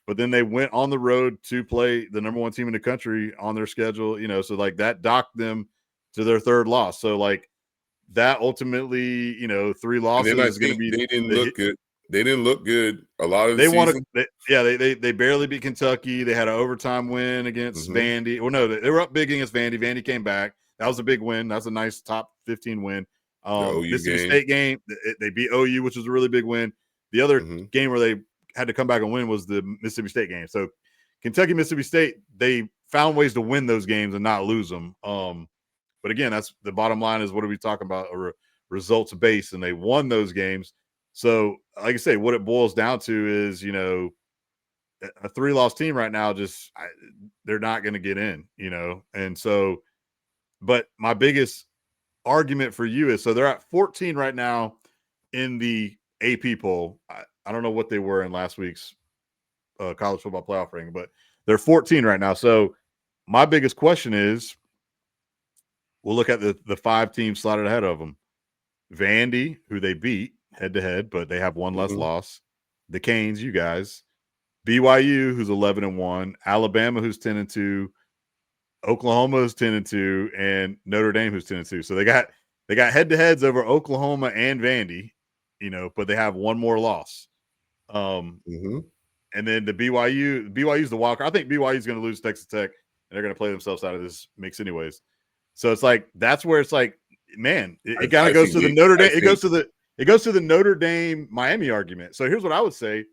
But then they went on the road to play the number 1 team in the country on their schedule, so like that docked them to their third loss. So like that ultimately, 3 losses is going to be. They didn't look good. They didn't look good. A lot of they wanted. They barely beat Kentucky. They had an overtime win against Vandy. Well, no, they were up big against Vandy. Vandy came back. That was a big win. That's a nice top 15 win. Mississippi State game, they beat OU, which was a really big win. The other game where they had to come back and win was the Mississippi State game. So Kentucky, Mississippi State, they found ways to win those games and not lose them. But again, that's the bottom line is, what are we talking about? Results based, and they won those games. So like I say, what it boils down to is, a 3-loss team right now, they're not going to get in, And so, but my biggest argument for you is, so they're at 14 right now in the AP poll. I don't know what they were in last week's college football playoff ranking, but they're 14 right now. So my biggest question is, we'll look at the 5 teams slotted ahead of them. Vandy, who they beat, head to head, but they have one less loss. The Canes, you guys, BYU, who's 11-1, Alabama, who's 10-2, Oklahoma, who's 10-2, and Notre Dame, who's 10-2. So they got head to heads over Oklahoma and Vandy, but they have one more loss. And then the BYU's the wild card. I think BYU's going to lose Texas Tech, and they're going to play themselves out of this mix anyways. So it's like that's where it's like, man, it kind of goes to the Notre Dame. It goes to the Notre Dame Miami argument. So here's what I would say.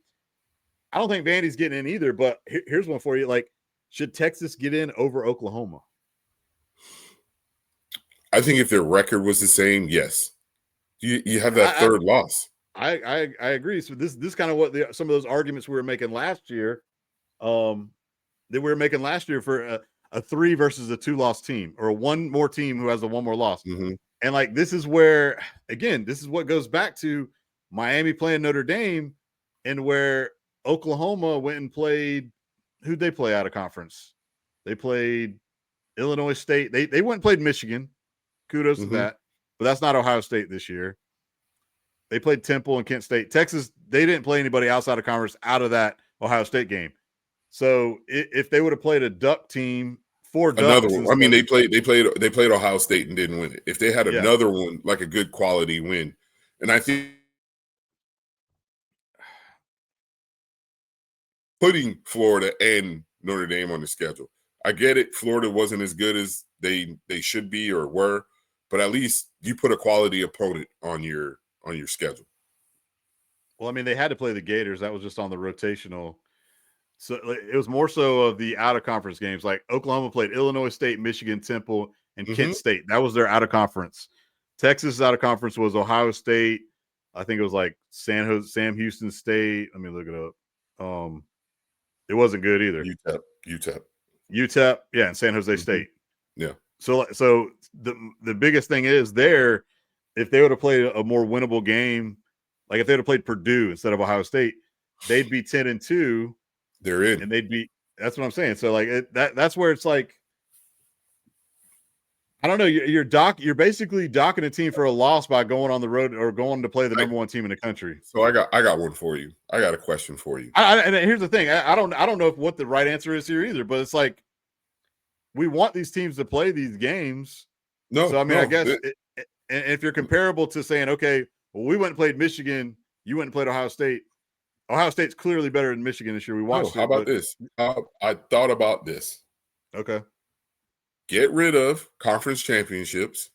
I don't think Vandy's getting in either, but here's one for you. Like, should Texas get in over Oklahoma? I think if their record was the same, yes. You have that third loss. I agree. So this kind of what some of those arguments we were making last year, that we were making last year for a 3 versus a 2-loss team, or a one more team who has a one more loss. And like, this is where, again, this is what goes back to Miami playing Notre Dame, and where Oklahoma went and played, who'd they play out of conference? They played Illinois State. They went and played Michigan. Kudos to that. But that's not Ohio State this year. They played Temple and Kent State. Texas, they didn't play anybody outside of conference out of that Ohio State game. So if they would have played a Duck team, 4 Ducks. Another one. I mean, they played Ohio State and didn't win it. If they had another one, like a good quality win, and I think putting Florida and Notre Dame on the schedule, I get it. Florida wasn't as good as they should be or were, but at least you put a quality opponent on your schedule. Well, I mean, they had to play the Gators. That was just on the rotational. So it was more so of the out-of-conference games. Like Oklahoma played Illinois State, Michigan, Temple, and Kent State. That was their out-of-conference. Texas' out-of-conference was Ohio State. I think it was like Sam Houston State. Let me look it up. It wasn't good either. UTEP, yeah, and San Jose State. Yeah. So the biggest thing is there, if they would have played a more winnable game, like if they would have played Purdue instead of Ohio State, they'd be 10-2. They're in, and they'd be. That's what I'm saying. So like that's where it's like, I don't know. You're basically docking a team for a loss by going on the road or going to play the number 1 team in the country. So I got one for you. I got a question for you. And here's the thing. I don't know what the right answer is here either. But it's like, we want these teams to play these games. No. So I mean, I guess if you're comparable to saying, okay, well, we went and played Michigan, you went and played Ohio State. Ohio State's clearly better than Michigan this year. We watched. How about this? I thought about this. Okay. Get rid of conference championships.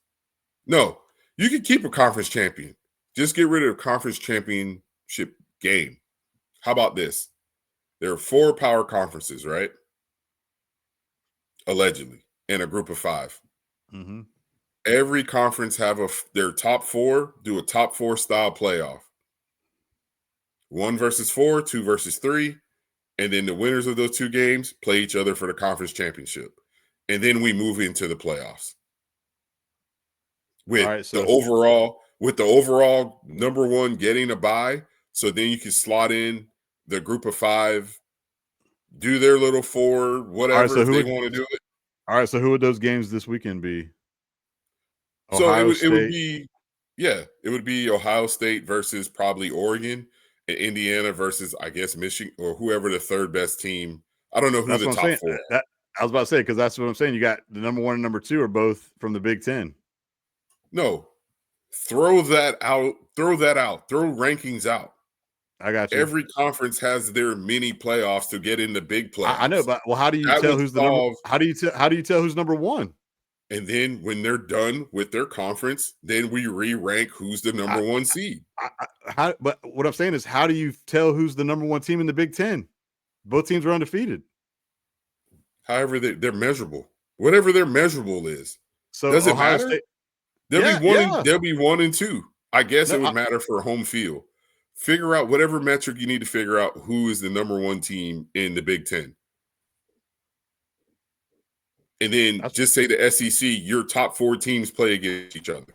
No, you can keep a conference champion. Just get rid of conference championship game. How about this? There are 4 power conferences, right? Allegedly, in a group of 5. Every conference have their top 4, do a top 4 style playoff. 1 versus 4, 2 versus 3, and then the winners of those 2 games play each other for the conference championship. And then we move into the playoffs with the overall number 1 getting a bye. So then you can slot in the group of 5, do their little 4, whatever, if they want to do it. All right. So who would those games this weekend be? Ohio State. It would be Ohio State versus probably Oregon, and Indiana versus, I guess, Michigan, or whoever the third best team. I don't know who the top 4 are. I was about to say, because that's what I'm saying. You got the number 1 and number 2 are both from the Big Ten. No, throw that out. Throw rankings out. I got you. Every conference has their mini playoffs to get in the big playoffs. I know, but how do you tell who's the number? How do you tell who's number 1? And then when they're done with their conference, then we re-rank who's the number 1 seed. But what I'm saying is, how do you tell who's the number 1 team in the Big Ten? Both teams are undefeated. However, they're measurable. Whatever their measurable is. So does it matter? State, There'll be 1 and 2. I guess it would matter for home field. Figure out whatever metric you need to figure out who is the number 1 team in the Big Ten. And then just say the SEC, your top 4 teams play against each other.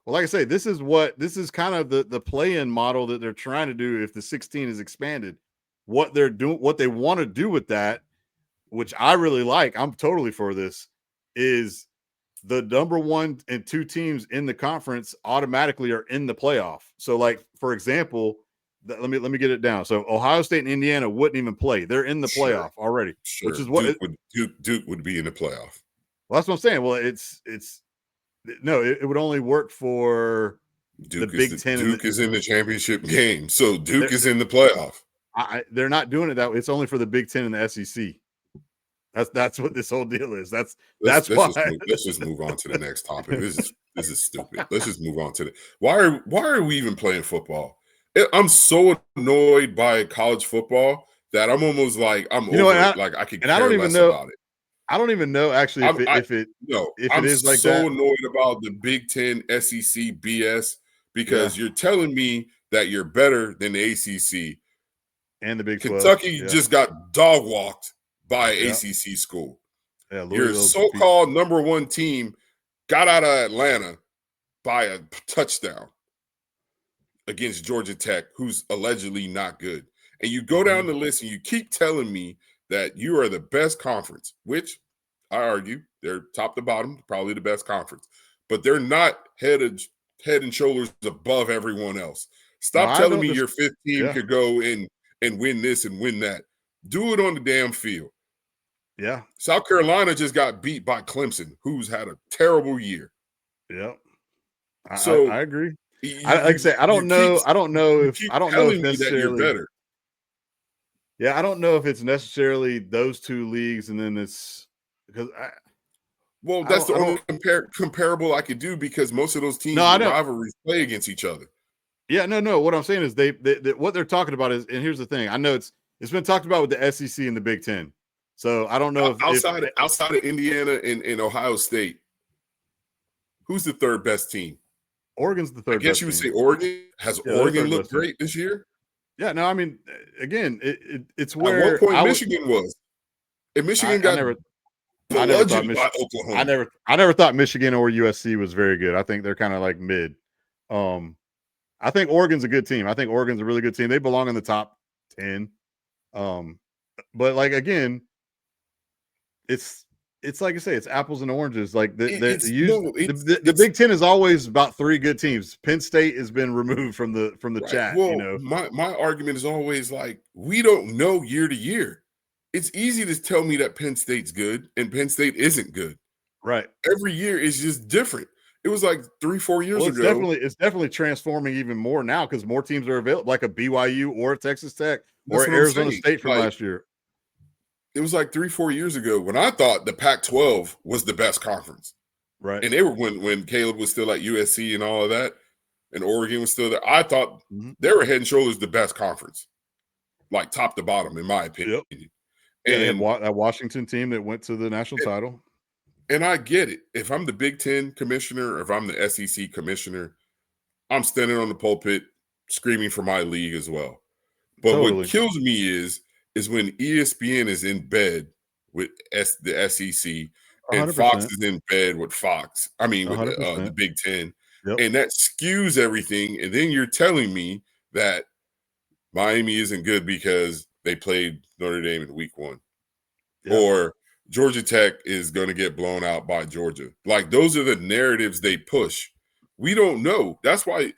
Well, like I say, this is kind of the play-in model that they're trying to do if the 16 is expanded. What they're doing, what they want to do with that, which I really like, I'm totally for this, is the number 1 and 2 teams in the conference automatically are in the playoff. So, like, for example, let me get it down. So Ohio State and Indiana wouldn't even play. They're in the playoff already, which is what Duke would be in the playoff. Well, that's what I'm saying. Well, it would only work for Duke the Big Ten. Duke is in the championship game, so Duke is in the playoff. They're not doing it that way. It's only for the Big Ten and the SEC. That's what this whole deal is. That's why. Let's just move on to the next topic. This is stupid. Let's just move on to why are we even playing football? I'm so annoyed by college football that I'm almost like I could care less about it. I don't even know actually if it is like that. I'm so annoyed about the Big Ten SEC BS because you're telling me that you're better than the ACC and the Big 12. Kentucky just got dog walked by ACC school. Yeah, your so-called number 1 team got out of Atlanta by a touchdown against Georgia Tech, who's allegedly not good. And you go down the list and you keep telling me that you are the best conference, which I argue they're top to bottom, probably the best conference, but they're not head and shoulders above everyone else. Stop telling me your 5th team could go in and win this and win that. Do it on the damn field. Yeah. South Carolina just got beat by Clemson, who's had a terrible year. Yeah. I agree. Like I say, I don't know if necessarily you're better. Yeah, I don't know if it's necessarily those 2 leagues, and then it's because that's the only comparable I could do because most of those teams rivalries play against each other. Yeah, no. What I'm saying is they what they're talking about is, and here's the thing. I know it's been talked about with the SEC and the Big Ten. So I don't know if outside of Indiana and Ohio State, who's the 3rd best team? Oregon's the 3rd. I guess you would say Oregon. Has Oregon looked great this year? Yeah, no, I mean, again, it's where at one point Michigan was. And Michigan I never thought Oklahoma. I never thought Michigan or USC was very good. I think they're kind of like mid. I think Oregon's a good team. I think Oregon's a really good team. They belong in the top 10. But like again, it's like I say, it's apples and oranges. Like the Big Ten is always about 3 good teams. Penn State has been removed from the right. Chat. Well, my argument is always like we don't know year to year. It's easy to tell me that Penn State's good and Penn State isn't good. Right. Every year is just different. It was like 3-4 years ago. It's definitely transforming even more now because more teams are available, like a BYU or a Texas Tech or Arizona State from last year. It was like 3-4 years ago when I thought the Pac-12 was the best conference. Right. And they were when Caleb was still at USC and all of that, and Oregon was still there. I thought they were head and shoulders the best conference, like top to bottom, in my opinion. Yep. And that Washington team that went to the national title. And I get it. If I'm the Big Ten commissioner, or if I'm the SEC commissioner, I'm standing on the pulpit screaming for my league as well. But what kills me is when ESPN is in bed with the SEC and 100%. Fox is in bed with Fox. I mean, with the Big Ten. Yep. And that skews everything. And then you're telling me that Miami isn't good because they played Notre Dame in week 1. Yep. Or Georgia Tech is going to get blown out by Georgia. Like, those are the narratives they push. We don't know. That's why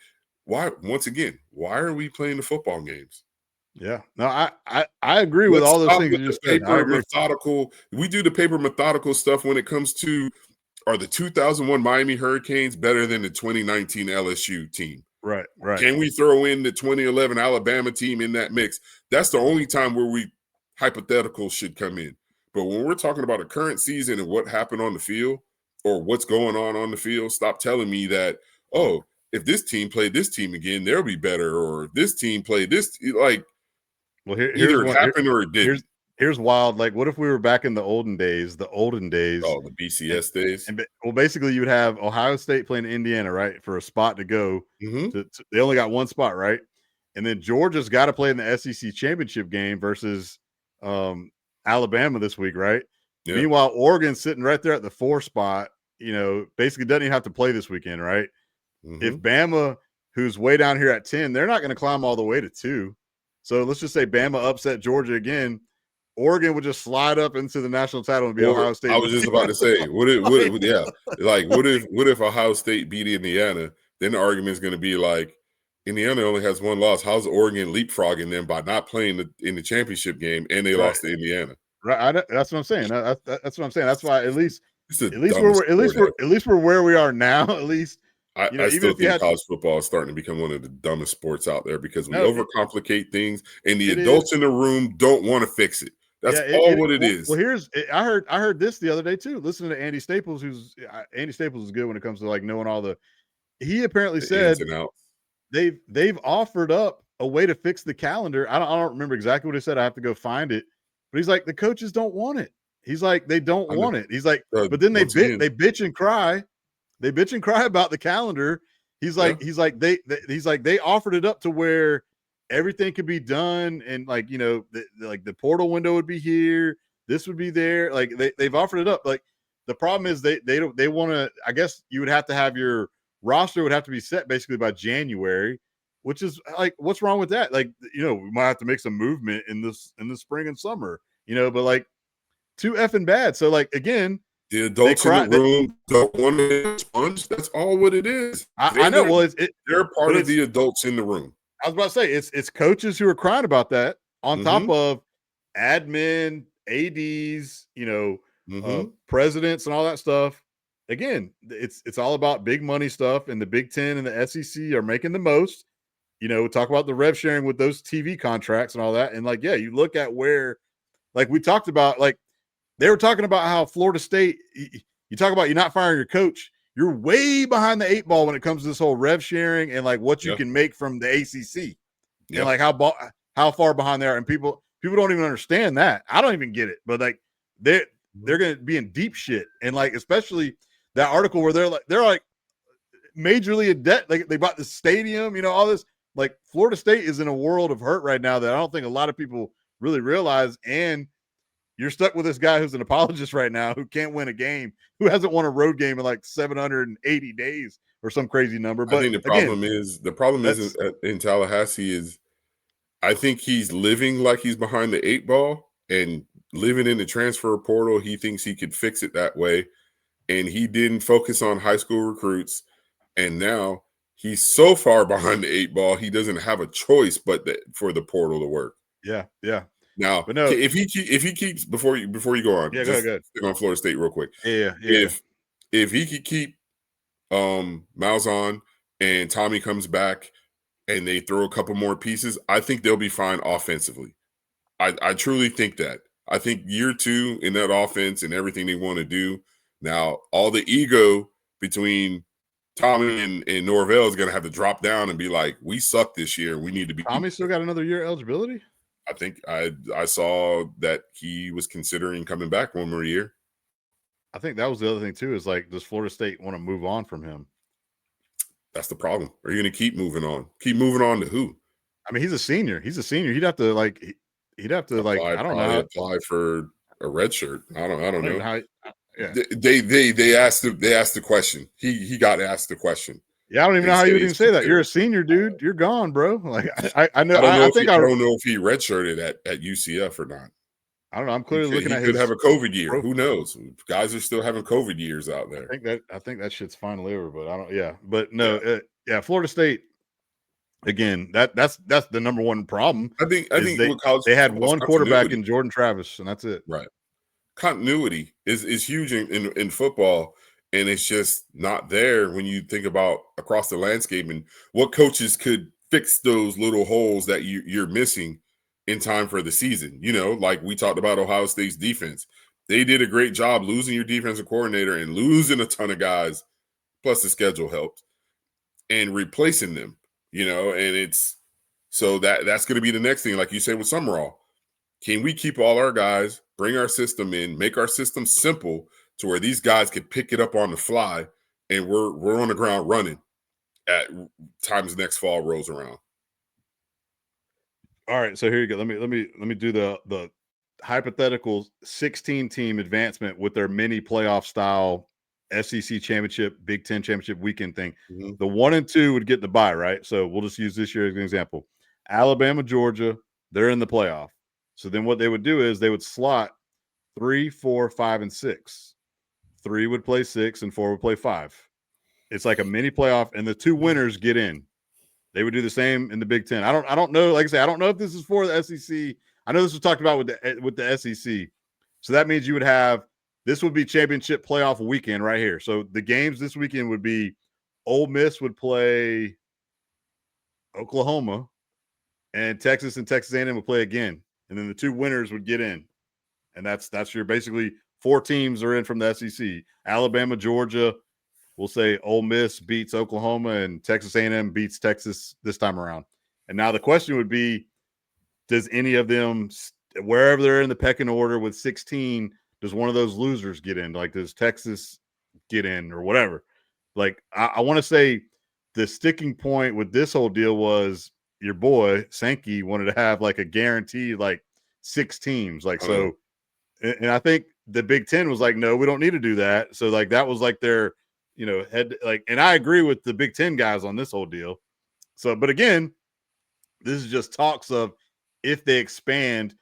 once again, why are we playing the football games? Yeah. No, I agree with all those things you just said. Methodical. We do the paper methodical stuff when it comes to, are the 2001 Miami Hurricanes better than the 2019 LSU team? Right. Can we throw in the 2011 Alabama team in that mix? That's the only time where we hypothetical should come in. But when we're talking about a current season and what happened on the field or what's going on the field, stop telling me that, oh, if this team played this team again, they'll be better. Or if this team played this, like, well, either it happened or it didn't. Here's wild. Like, what if we were back in the olden days? Oh, the BCS days. Well, basically, you would have Ohio State playing Indiana, right, for a spot to go. They only got one spot, right? And then Georgia's got to play in the SEC championship game versus Alabama this week, right? Yeah. Meanwhile, Oregon's sitting right there at the 4 spot. Basically doesn't even have to play this weekend, right? If Bama, who's way down here at 10, they're not going to climb all the way to 2. So let's just say Bama upset Georgia again. Oregon would just slide up into the national title and be Ohio State. I was just about to say, what if Ohio State beat Indiana? Then the argument is going to be like, Indiana only has one loss. How's Oregon leapfrogging them by not playing in the championship game and they lost to Indiana? Right, that's what I'm saying. That's what I'm saying. That's why at least we're where we are now. At least I still think college football is starting to become one of the dumbest sports out there because we overcomplicate things, and the adults in the room don't want to fix it. That's what it is. Well, I heard this the other day too. Listening to Andy Staples, Andy Staples is good when it comes to like knowing all the. He apparently said they've offered up a way to fix the calendar. I don't remember exactly what he said. I have to go find it. But he's like, the coaches don't want it. He's like, they don't want it. He's like, but then they bitch and cry. They bitch and cry about the calendar. He's like, they offered it up to where everything could be done, and like, you know, the portal window would be here. This would be there. Like they've offered it up. Like the problem is they want to. I guess you would have to have your roster would have to be set basically by January. Which is like, what's wrong with that? Like, you know, we might have to make some movement in the spring and summer, you know, but like too effing bad. So like, again, the adults in the room don't want to sponge. That's all what it is. I know. Well, they're part of the adults in the room. I was about to say it's coaches who are crying about that on top of admin, ADs, you know, presidents and all that stuff. Again, it's all about big money stuff, and the Big Ten and the SEC are making the most. You know, talk about the rev sharing with those TV contracts and all that. And like, yeah, you look at where, like we talked about, like they were talking about how Florida State, you talk about you're not firing your coach. You're way behind the 8 ball when it comes to this whole rev sharing and like what you can make from the ACC and like how far behind they are. And people don't even understand that. I don't even get it, but like they're going to be in deep shit. And like, especially that article where they're like majorly in debt. Like they bought the stadium, you know, all this. Like Florida State is in a world of hurt right now that I don't think a lot of people really realize. And you're stuck with this guy who's an apologist right now who can't win a game, who hasn't won a road game in like 780 days or some crazy number. But I think the problem is in Tallahassee is I think he's living like he's behind the 8 ball and living in the transfer portal. He thinks he could fix it that way. And he didn't focus on high school recruits. And now he's so far behind the 8 ball, he doesn't have a choice but for the portal to work. Yeah. Now, but no, if he keeps before you go on, go ahead. Stick on Florida State real quick. Yeah. If he could keep Malzahn and Tommy comes back and they throw a couple more pieces, I think they'll be fine offensively. I truly think that. I think year 2 in that offense and everything they want to do. Now, all the ego between Tommy and Norvell is going to have to drop down and be like, we suck this year. We need to be. Tommy still got another year eligibility? I think I saw that he was considering coming back one more year. I think that was the other thing too, is like, does Florida State want to move on from him? That's the problem. Are you going to keep moving on? Keep moving on to who? I mean, he's a senior. He'd have to apply for a red shirt. I don't know. How, yeah. They asked the question. He got asked the question. Yeah, I don't even know how you would even say that. You're a senior, dude. You're gone, bro. Like I know. I don't know if he redshirted at UCF or not. I don't know. I'm clearly looking at. He could have a COVID year. Who knows? Guys are still having COVID years out there. I think that shit's finally over. But I don't. Yeah, but no. Yeah, Florida State. Again, that's the number one problem. I think they had one quarterback in Jordan Travis, and that's it. Right. Continuity is huge in football, and it's just not there when you think about across the landscape and what coaches could fix those little holes that you're missing in time for the season. You know, like we talked about Ohio State's defense. They did a great job losing your defensive coordinator and losing a ton of guys, plus the schedule helped, and replacing them, you know, and it's so that's going to be the next thing. Like you said with Summerall, can we keep all our guys, bring our system in, make our system simple to where these guys can pick it up on the fly and we're on the ground running at times next fall rolls around. All right, so here you go. Let me do the hypothetical 16 team advancement with their mini playoff style SEC championship, Big Ten championship weekend thing. Mm-hmm. The 1 and 2 would get the bye, right? So we'll just use this year as an example. Alabama, Georgia, they're in the playoff. So then what they would do is they would slot 3, 4, 5, and 6. 3 would play 6 and 4 would play 5. It's like a mini playoff, and the 2 winners get in. They would do the same in the Big Ten. I don't know. Like I say, I don't know if this is for the SEC. I know this was talked about with the SEC. So that means you would have this would be championship playoff weekend right here. So the games this weekend would be Ole Miss would play Oklahoma, and Texas A&M would play again, and then the 2 winners would get in, and that's your basically 4 teams are in from the SEC. Alabama, Georgia. We'll say Ole Miss beats Oklahoma and Texas A&M beats Texas this time around. And now the question would be, does any of them, wherever they're in the pecking order with 16, does one of those losers get in? Like, does Texas get in or whatever? Like, I want to say the sticking point with this whole deal was your boy Sankey wanted to have like a guaranteed like 6 teams. Like, so, and I think the Big Ten was like, no, we don't need to do that. So like, that was like their, and I agree with the Big Ten guys on this whole deal. So, but again, this is just talks of if they expand,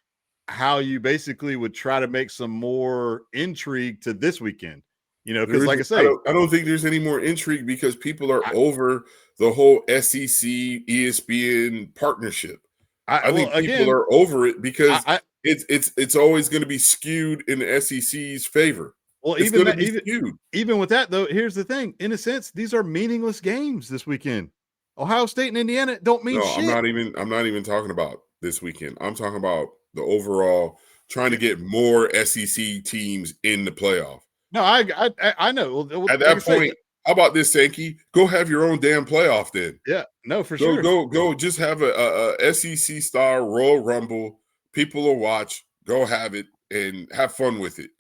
how you basically would try to make some more intrigue to this weekend. Because like I say, I don't think there's any more intrigue because people are over the whole SEC ESPN partnership. I think people are over it because it's always going to be skewed in the SEC's favor. Well, even with that though, here's the thing. In a sense, these are meaningless games this weekend. Ohio State and Indiana don't mean shit. I'm not even talking about this weekend. I'm talking about the overall trying to get more SEC teams in the playoff. No, I know. At that point, how about this, Sankey? Go have your own damn playoff then. Yeah, no, for sure. Go. Just have a SEC style Royal Rumble. People will watch. Go have it and have fun with it.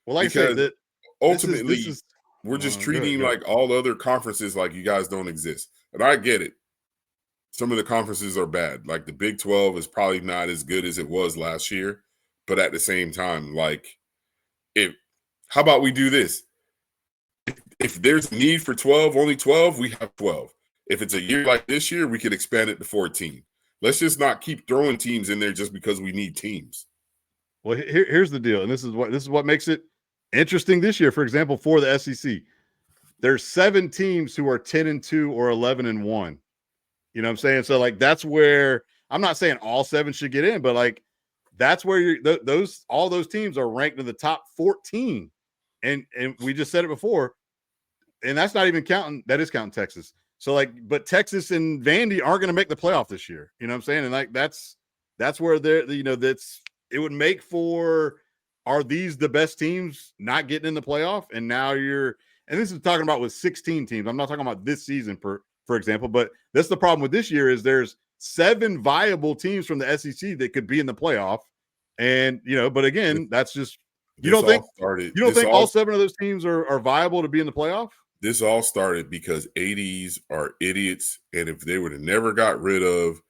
Well, like I said, that ultimately, we're just treating like all other conferences like you guys don't exist. And I get it. Some of the conferences are bad. Like the Big 12 is probably not as good as it was last year. But at the same time, like, how about we do this? If there's need for 12, only 12, we have 12. If it's a year like this year, we could expand it to 14. Let's just not keep throwing teams in there just because we need teams. Well, here's the deal, and this is what makes it interesting this year. For example, for the SEC, there's 7 teams who are 10-2 or 11-1. You know what I'm saying? So like that's where I'm not saying all 7 should get in, but like that's where all those teams are ranked in the top 14. And we just said it before, and that's not even counting. That is counting Texas. So like, but Texas and Vandy aren't going to make the playoff this year. You know what I'm saying? And like that's where it would make for, are these the best teams not getting in the playoff? And now and this is talking about with 16 teams. I'm not talking about this season for example, but that's the problem with this year is there's 7 viable teams from the SEC that could be in the playoff. And, but again, that's just, you don't think all 7 of those teams are viable to be in the playoff? This all started because ADs are idiots. And if they would have never got rid of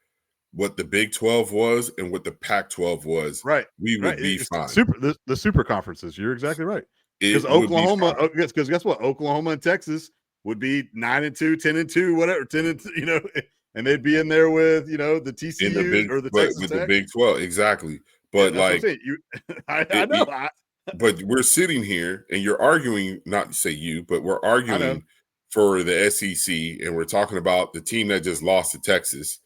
what the Big 12 was and what the Pac-12 was, right, we would be fine. The super conferences. You're exactly right. Because because guess what? Oklahoma and Texas would be 9-2, 10-2, whatever, 10-2, and they'd be in there with, the TCU or the Texas with Tech. the Big 12, exactly. But like, I know. But we're sitting here and you're arguing, not to say you, but we're arguing for the SEC, and we're talking about the team that just lost to Texas,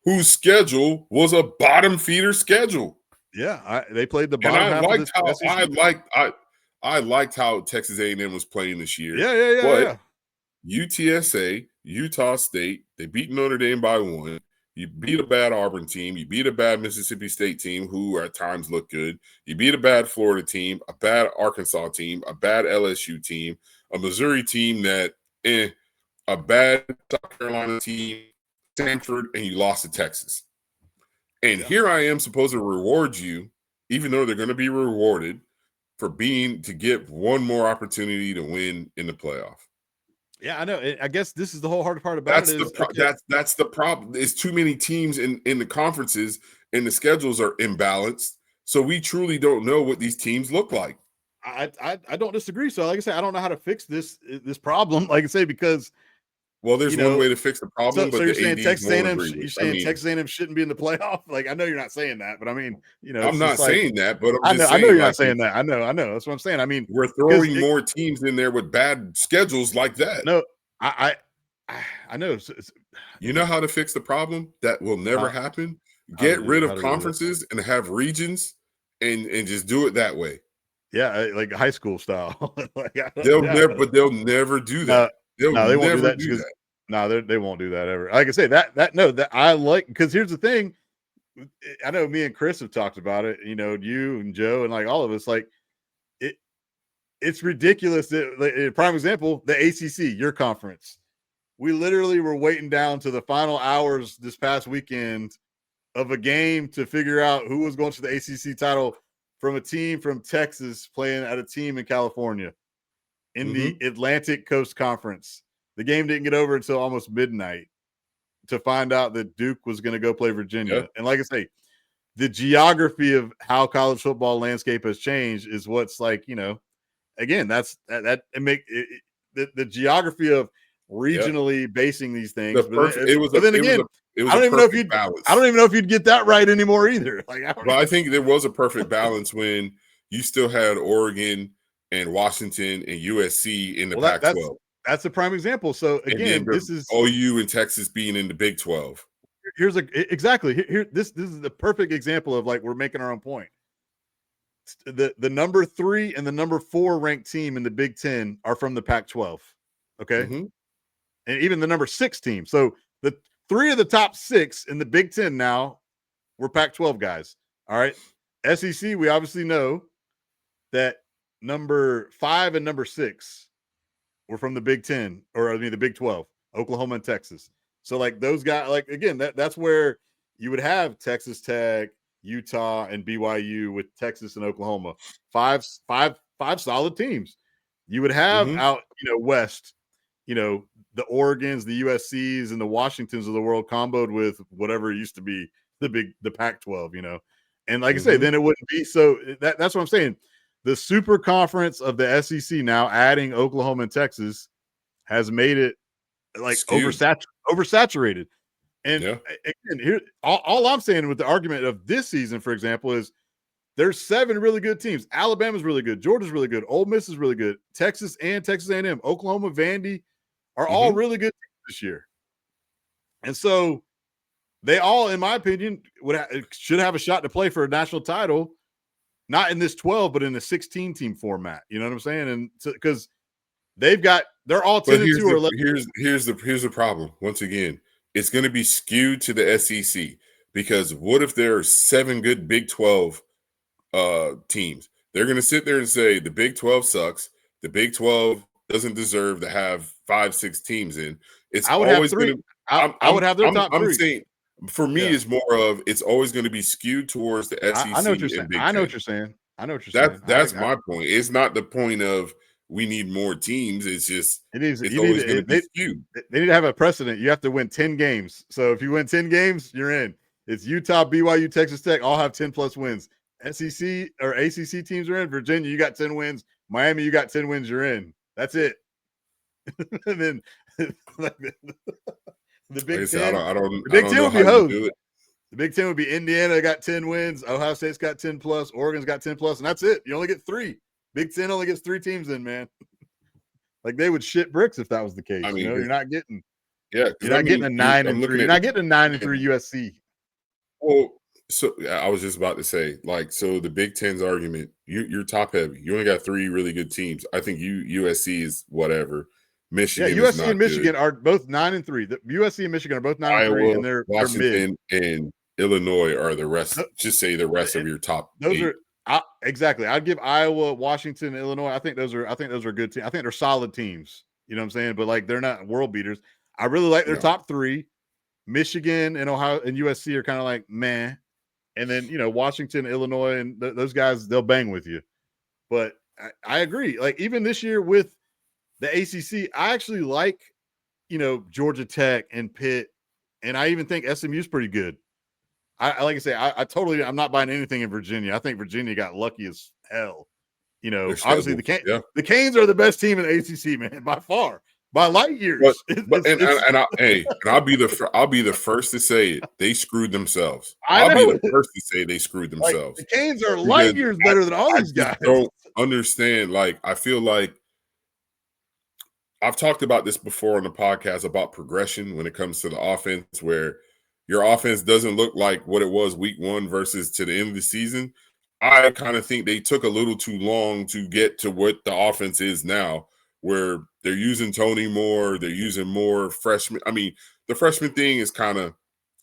whose schedule was a bottom feeder schedule. Yeah, they played the bottom half of the SEC. I liked how Texas A&M was playing this year. Yeah. But UTSA, Utah State, they beat Notre Dame by 1. You beat a bad Auburn team. You beat a bad Mississippi State team who at times look good. You beat a bad Florida team, a bad Arkansas team, a bad LSU team, a Missouri team that, a bad South Carolina team, Stanford, and you lost to Texas. And here I am supposed to reward you, even though they're going to be rewarded for to get one more opportunity to win in the playoff. Yeah, I know. I guess this is the whole hard part about it. That's the problem. There's too many teams in the conferences, and the schedules are imbalanced. So we truly don't know what these teams look like. I don't disagree. So like I say, I don't know how to fix this problem. Like I say, because Well, there's one way to fix the problem, so but you're the saying ADs Texas won't A&M, agree you're with. saying Texas A&M shouldn't be in the playoff? Like, I know you're not saying that, but I mean, I'm it's not just like, saying that, but I I'm just know saying, you're not like, saying that. I know. That's what I'm saying. I mean, we're throwing more teams in there with bad schedules like that. No, I know. You know how to fix the problem? That will never happen. Get rid of conferences and have regions, and just do it that way. Yeah, like high school style. Like, they'll never do that. No, they won't do that. No, they won't do that ever. Like I say, that I like, because here's the thing. I know me and Chris have talked about it. You know, you and Joe and like all of us. Like it's ridiculous. That, prime example, the ACC, your conference. We literally were waiting down to the final hours this past weekend of a game to figure out who was going to the ACC title from a team from Texas playing at a team in California in the Atlantic Coast Conference. The game didn't get over until almost midnight to find out that Duke was going to go play Virginia. Yep. And like I say, the geography of how college football landscape has changed is what's like, again, the geography of regionally basing these things. I don't even know if you'd get that right anymore either. I think there was a perfect balance when you still had Oregon and Washington and USC in the Pac-12. That's a prime example. So again, this is OU and Texas being in the Big 12. This is the perfect example of like we're making our own point. The number 3 and the number 4 ranked team in the Big 10 are from the Pac-12. Okay. And even the number 6 team. So the 3 of the top 6 in the Big 10 now were Pac-12 guys. All right. SEC, we obviously know that number 5 and number 6 were from the Big 10, or the Big 12, Oklahoma and Texas. So like those guys, like again, that's where you would have Texas Tech, Utah, and BYU with Texas and Oklahoma. Five solid teams. You would have out, west, the Oregons, the USCs, and the Washingtons of the world comboed with whatever used to be the Pac-12, And like I say, then it wouldn't be so. That's what I'm saying. The super conference of the SEC now adding Oklahoma and Texas has made it like oversaturated. And again, here, all I'm saying with the argument of this season, for example, is there's 7 really good teams. Alabama's really good. Georgia's really good. Ole Miss is really good. Texas and Texas A&M, Oklahoma, Vandy are all really good teams this year. And so they all, in my opinion, should have a shot to play for a national title, not in this 12, but in the 16-team format. You know what I'm saying? And because they're all 10-2 or 11. Here's the problem. Once again, it's going to be skewed to the SEC, because what if there are 7 good Big 12 teams? They're going to sit there and say the Big 12 sucks. The Big 12 doesn't deserve to have 5-6 teams in. It's always going to. I would have their top 3. I'm saying, for me, it's more of it's always going to be skewed towards the SEC. I know what you're saying. I know what you're saying. That's my point. It's not the point of we need more teams. It's just it's always going to be skewed. They need to have a precedent. You have to win 10 games. So if you win 10 games, you're in. It's Utah, BYU, Texas Tech all have 10+ wins. SEC or ACC teams are in. Virginia, you got 10 wins. Miami, you got 10 wins. You're in. That's it. And then the Big Ten. The Big Ten would be hosed. The Big Ten would be Indiana got 10 wins. Ohio State's got 10+. Oregon's got 10+, and that's it. You only get 3. Big Ten only gets 3 teams in, man. Like they would shit bricks if that was the case. I mean, you're not getting. Yeah, you're not getting a 9-3. You're not getting a 9-3 USC. Well, so I was just about to say, like, so the Big Ten's argument, you're top heavy. You only got 3 really good teams. I think USC is whatever. Michigan, USC and Michigan are both 9-3. The USC and Michigan are both 9-3, and they're Washington and Illinois are the rest. Just say the rest of your top. Those 8. Exactly. I'd give Iowa, Washington, Illinois. I think those are good teams. I think they're solid teams. You know what I'm saying? But like they're not world beaters. I really like their top 3. Michigan and Ohio and USC are kind of like meh. And then Washington, Illinois, and those guys, they'll bang with you. But I agree. Like even this year with the ACC, I actually like Georgia Tech and Pitt, and I even think SMU's pretty good. I like I say, I'm not buying anything in Virginia. I think Virginia got lucky as hell. Obviously the Canes are the best team in the ACC, man, by far. by light years. I'll be the first to say it. They screwed themselves. I'll be the first to say they screwed themselves. Like, the Canes are light years better than all these guys. Don't understand. Like, I feel like I've talked about this before on the podcast about progression when it comes to the offense, where your offense doesn't look like what it was week 1 versus to the end of the season. I kind of think they took a little too long to get to what the offense is now, where they're using Tony more, they're using more freshmen. I mean, the freshman thing is kind of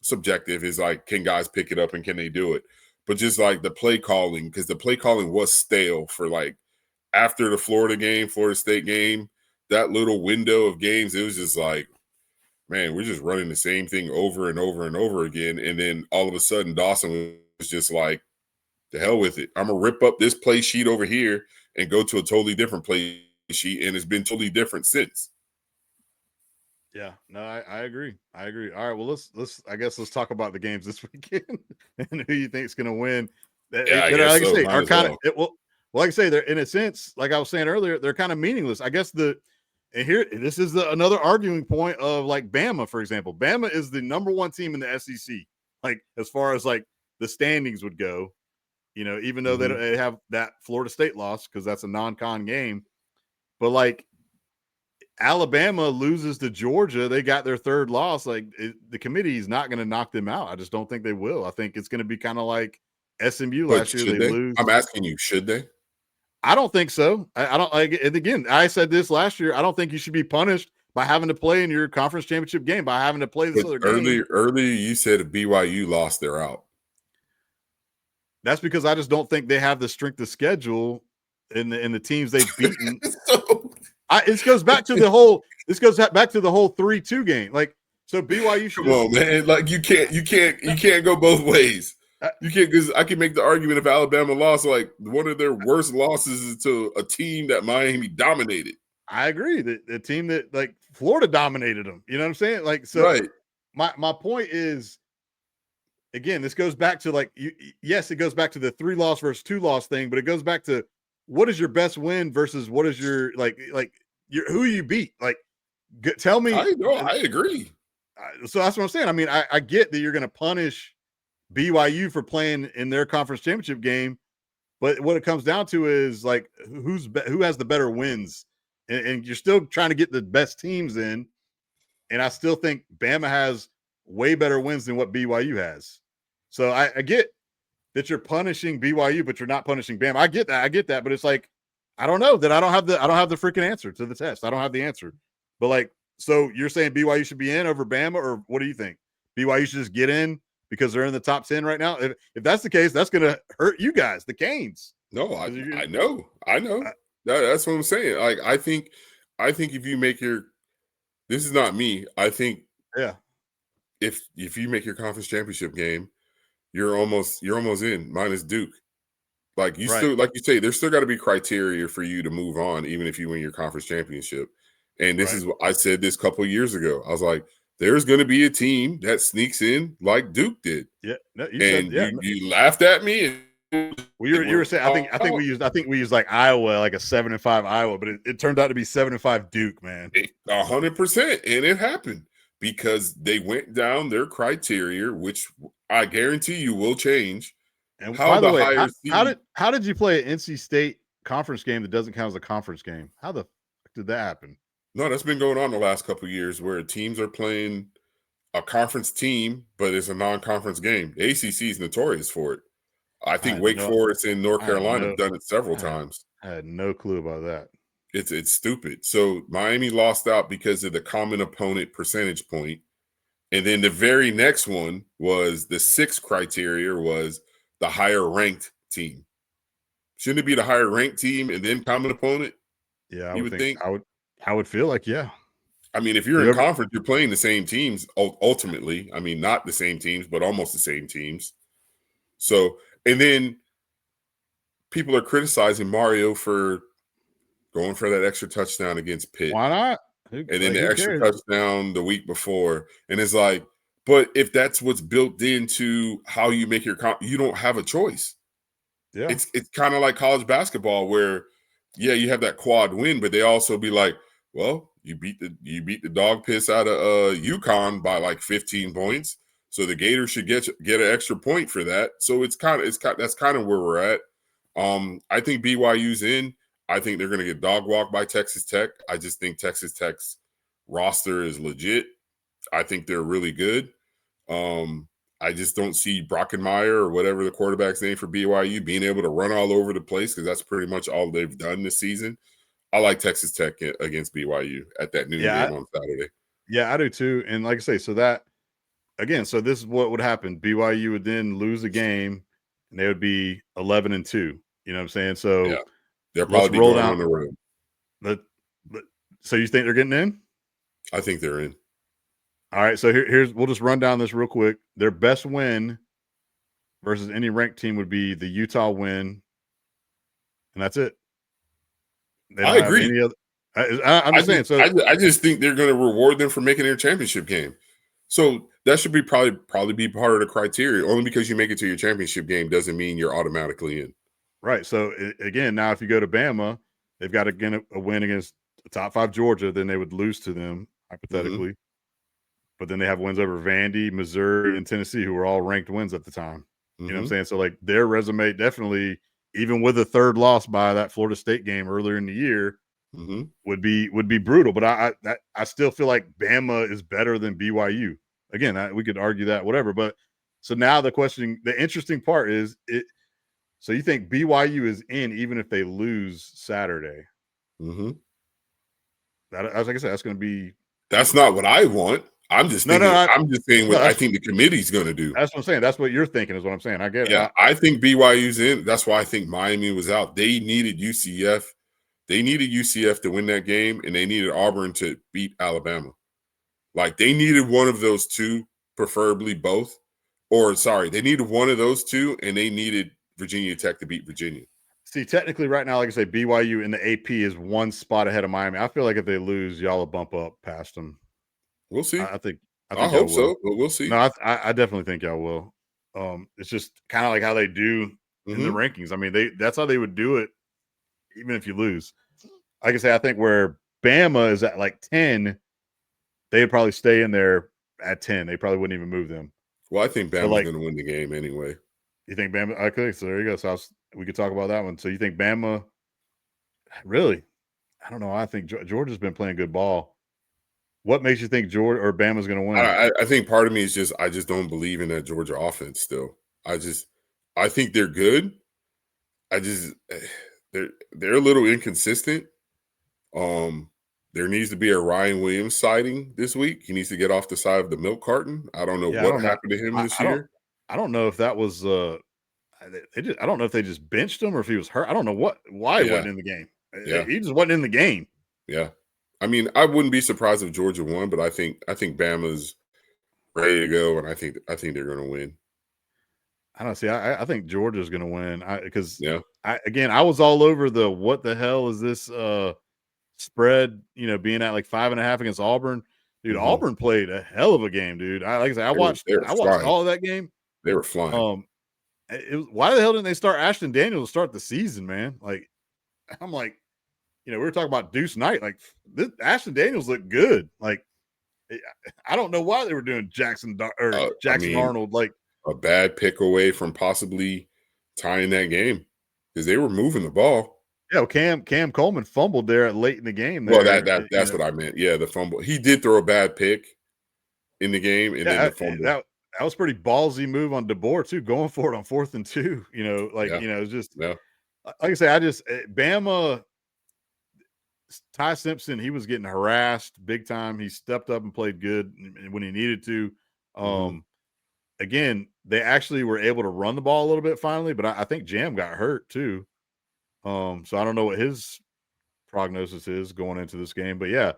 subjective. Is like, can guys pick it up and can they do it? But just like the play calling, because the play calling was stale for like after the Florida State game, that little window of games, it was just like, man, we're just running the same thing over and over and over again. And then all of a sudden, Dawson was just like, the hell with it. I'm going to rip up this play sheet over here and go to a totally different play sheet. And it's been totally different since. Yeah, no, I agree. I agree. All right, well, let's talk about the games this weekend and who you think is going to win. Yeah, like I say, are kind of like I say, they're in a sense, like I was saying earlier, they're kind of meaningless. I guess this is another arguing point of like Bama, for example. Bama is the number 1 team in the SEC, like as far as like the standings would go. You know, even though they have that Florida State loss because that's a non-con game, but like Alabama loses to Georgia, they got their 3rd loss. Like the committee is not going to knock them out. I just don't think they will. I think it's going to be kind of like SMU last year. They lose. I'm asking you, should they? I don't think so. I don't like. And again, I said this last year. I don't think you should be punished by having to play in your conference championship game by having to play this other game. Earlier, you said BYU lost their out. That's because I just don't think they have the strength of schedule in the teams they've beaten. This goes back to the whole 3-2 game. Like, so BYU should come on, man. Like you can't go both ways. You can't, because I can make the argument if Alabama lost, like one of their worst losses is to a team that Miami dominated. I agree. The team that like Florida dominated them. You know what I'm saying? Like, so right. My point is, again, this goes back to like, yes, it goes back to the 3-loss versus 2-loss thing, but it goes back to what is your best win versus what is your who you beat. Like, tell me. I know. I agree. So that's what I'm saying. I mean, I get that you're going to punish BYU for playing in their conference championship game, but what it comes down to is like who has the better wins, and you're still trying to get the best teams in. And I still think Bama has way better wins than what BYU has. So I get that you're punishing BYU, but you're not punishing Bama. I get that, but it's like, I don't know that I don't have the freaking answer to the test. I don't have the answer. But like, so you're saying BYU should be in over Bama, or what do you think? BYU should just get in because they're in the top 10 right now? If that's the case, that's going to hurt you guys, the Canes. No, I know. That's what I'm saying. Like, I think if you make this is not me. I think if you make your conference championship game, you're almost in, minus Duke. Like you still, like you say, there's still got to be criteria for you to move on, even if you win your conference championship. And this is what I said this couple of years ago. I was like, there's going to be a team that sneaks in like Duke did. Yeah, no, you laughed at me. Well, you were saying I think we used like Iowa, like a 7-5 Iowa, but it turned out to be 7-5 Duke, man. 100%, and it happened because they went down their criteria, which I guarantee you will change. And by the way, how did you play an NC State conference game that doesn't count as a conference game? How the fuck did that happen? No, that's been going on the last couple of years where teams are playing a conference team, but it's a non-conference game. The ACC is notorious for it. I think Wake Forest in North Carolina have done it several times. I had no clue about that. It's stupid. So Miami lost out because of the common opponent percentage point. And then the very next one was the 6th criteria was the higher ranked team. Shouldn't it be the higher ranked team and then common opponent? Yeah, I would think. I would feel like, yeah. I mean, if you're in conference, you're playing the same teams ultimately. I mean, not the same teams, but almost the same teams. So, and then people are criticizing Mario for going for that extra touchdown against Pitt. Why not? And then the extra touchdown the week before. And it's like, but if that's what's built into how you make your you don't have a choice. Yeah. It's kind of like college basketball where, yeah, you have that quad win, but they also be like, well, You beat the dog piss out of UConn by like 15 points. So the Gators should get an extra point for that. So that's kind of where we're at. I think BYU's in. I think they're going to get dog walked by Texas Tech. I just think Texas Tech's roster is legit. I think they're really good. I just don't see Brockenmeyer or whatever the quarterback's name for BYU being able to run all over the place because that's pretty much all they've done this season. I like Texas Tech against BYU at that noon game on Saturday. Yeah, I do too. And like I say, so that again, so this is what would happen. BYU would then lose a game and they would be 11-2. You know what I'm saying? So yeah, they'll probably be going on the road. So you think they're getting in? I think they're in. All right, so here's we'll just run down this real quick. Their best win versus any ranked team would be the Utah win, and that's it. I agree. I'm just saying. So I just think they're going to reward them for making their championship game. So that should be probably be part of the criteria. Only because you make it to your championship game doesn't mean you're automatically in. Right. So again, now if you go to Bama, they've got to get a win against the top 5 Georgia, then they would lose to them hypothetically. Mm-hmm. But then they have wins over Vandy, Missouri, and Tennessee, who were all ranked wins at the time. You know what I'm saying? So like their resume definitely, even with a third loss by that Florida State game earlier in the year, would be brutal. But I still feel like Bama is better than BYU. Again, we could argue that, whatever. But so now the interesting part is it. So you think BYU is in even if they lose Saturday? Like I said, that's going to be. That's not what I want. I'm just thinking. I'm just saying what I think the committee's going to do. That's what I'm saying. That's what you're thinking is what I'm saying. I get it. Yeah, I think BYU's in. That's why I think Miami was out. They needed UCF. They needed UCF to win that game, and they needed Auburn to beat Alabama. Like they needed one of those two, preferably both. They needed one of those two, and they needed Virginia Tech to beat Virginia. See, technically, right now, like I say, BYU in the AP is one spot ahead of Miami. I feel like if they lose, y'all will bump up past them. We'll see. I hope so, but we'll see. No, I definitely think y'all will. It's just kind of like how they do in the rankings. I mean, that's how they would do it, even if you lose. Like I say, I think where Bama is at like 10, they would probably stay in there at 10. They probably wouldn't even move them. Well, I think Bama's going to win the game anyway. You think Bama? Okay, so there you go. So we could talk about that one. So you think Bama? Really? I don't know. I think Georgia's been playing good ball. What makes you think Georgia or Bama's going to win? I think part of me is I just don't believe in that Georgia offense still. I think they're good. They're a little inconsistent. There needs to be a Ryan Williams sighting this week. He needs to get off the side of the milk carton. I don't know what happened to him this year. I don't know if that was I don't know if they just benched him or if he was hurt. I don't know why he wasn't in the game. Yeah. He just wasn't in the game. Yeah. I mean, I wouldn't be surprised if Georgia won, but I think Bama's ready to go, and I think they're going to win. I don't see. I think Georgia's going to win because I was all over the what the hell is this spread? Being at like 5.5 against Auburn, dude. Auburn played a hell of a game, dude. I watched all of that game. They were flying. Why the hell didn't they start Ashton Daniels to start the season, man? Like, I'm like. We were talking about Deuce Knight. Like, Ashton Daniels looked good. Like, I don't know why they were doing Jackson Arnold. Like a bad pick away from possibly tying that game because they were moving the ball. Yeah, Cam Coleman fumbled there late in the game. Well, that's what I meant. Yeah, the fumble. He did throw a bad pick in the game, and then the fumble. That was pretty ballsy move on DeBoer too, going for it on 4th and 2. It's just like I say, Bama. Ty Simpson, he was getting harassed big time. He stepped up and played good when he needed to. Again, they actually were able to run the ball a little bit finally, but I think Jam got hurt too. So I don't know what his prognosis is going into this game, but yeah,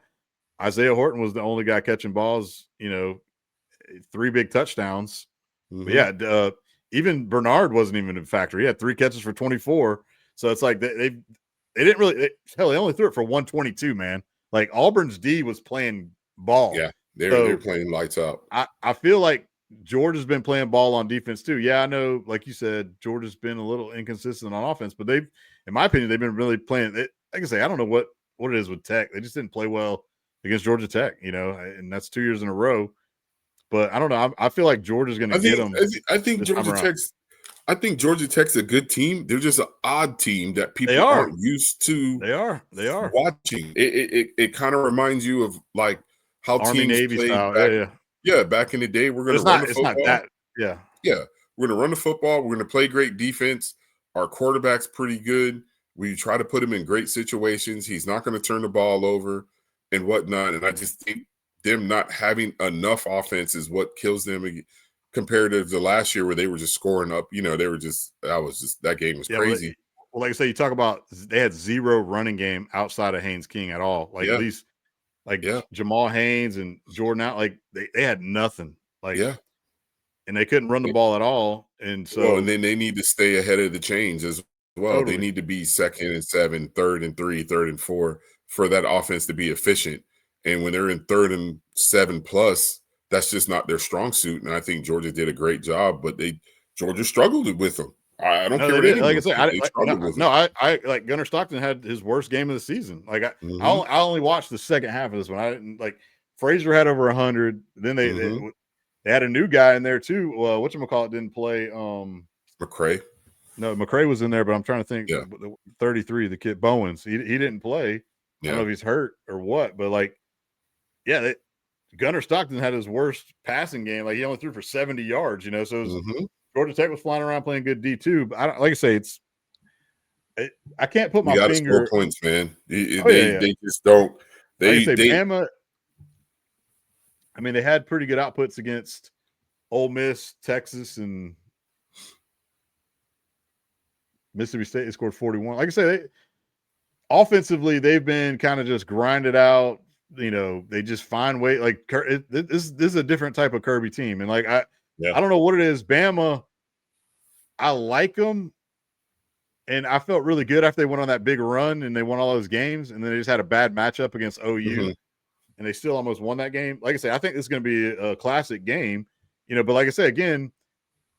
Isaiah Horton was the only guy catching balls, 3 big touchdowns. But yeah, even Bernard wasn't even a factor. He had 3 catches for 24. So it's like they didn't really they only threw it for 122, man. Like Auburn's D was playing ball. Yeah, they're playing lights out. I feel like Georgia's been playing ball on defense too. Yeah, I know, like you said, Georgia's been a little inconsistent on offense, but in my opinion, they've been really playing. Like I say, I don't know what it is with Tech. They just didn't play well against Georgia Tech, and that's 2 years in a row. But I don't know. I feel like Georgia's going to get them. I think Georgia Tech's a good team. They're just an odd team that people aren't used to. They are watching. It kind of reminds you of like how Army teams Navy played style. back, back in the day. We're going to run the football. We're going to run the football. We're going to play great defense. Our quarterback's pretty good. We try to put him in great situations. He's not going to turn the ball over and whatnot. And I just think them not having enough offense is what kills them compared to the last year where they were just scoring up. They were just that game was crazy. Well, like I say, you talk about they had zero running game outside of Haynes King at all. Like at least Jamal Haynes and Jordan out, like they had nothing. Like and they couldn't run the ball at all. And so and then they need to stay ahead of the chains as well. Totally. They need to be 2nd and 7, 3rd and 3, 3rd and 4 for that offense to be efficient. And when they're in 3rd and 7 plus, that's just not their strong suit. And I think Georgia did a great job, but Georgia struggled with them. I don't care what anyone said. I like Gunnar Stockton had his worst game of the season. Like I only watched the second half of this one. I didn't like Frazier had over 100. Then they had a new guy in there too. Whatchamacallit didn't play. McCray. No, McCray was in there, but I'm trying to think. 33, the kid Bowens. He didn't play. I don't know if he's hurt or what, but like, Gunnar Stockton had his worst passing game. Like he only threw for 70 yards. So it was, Georgia Tech was flying around playing good D too. But I say I can't put my finger. Score points, man. They just don't. Bama. I mean, they had pretty good outputs against Ole Miss, Texas, and Mississippi State. They scored 41. Like I say, offensively, they've been kind of just grinded out. They just find way. Like this is a different type of Kirby team, and like I don't know what it is. Bama, I like them, and I felt really good after they went on that big run and they won all those games, and then they just had a bad matchup against OU. And they still almost won that game. Like I say, I think this is going to be a classic game, but like I say, again,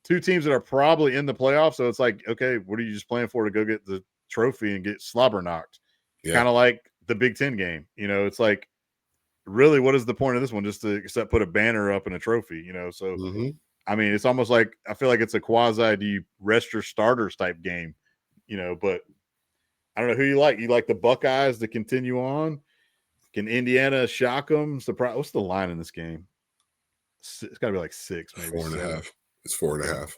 two teams that are probably in the playoffs. So it's like, okay, what are you just playing for to go get the trophy and get slobber knocked? Kind of like the Big Ten game. It's like, really, what is the point of this one? Just to except put a banner up and a trophy, So, I mean, it's almost like, I feel like it's a quasi, do you rest your starters type game, but I don't know who you like. You like the Buckeyes to continue on? Can Indiana shock them? What's the line in this game? It's got to be like 6, maybe 4.5. It's 4.5.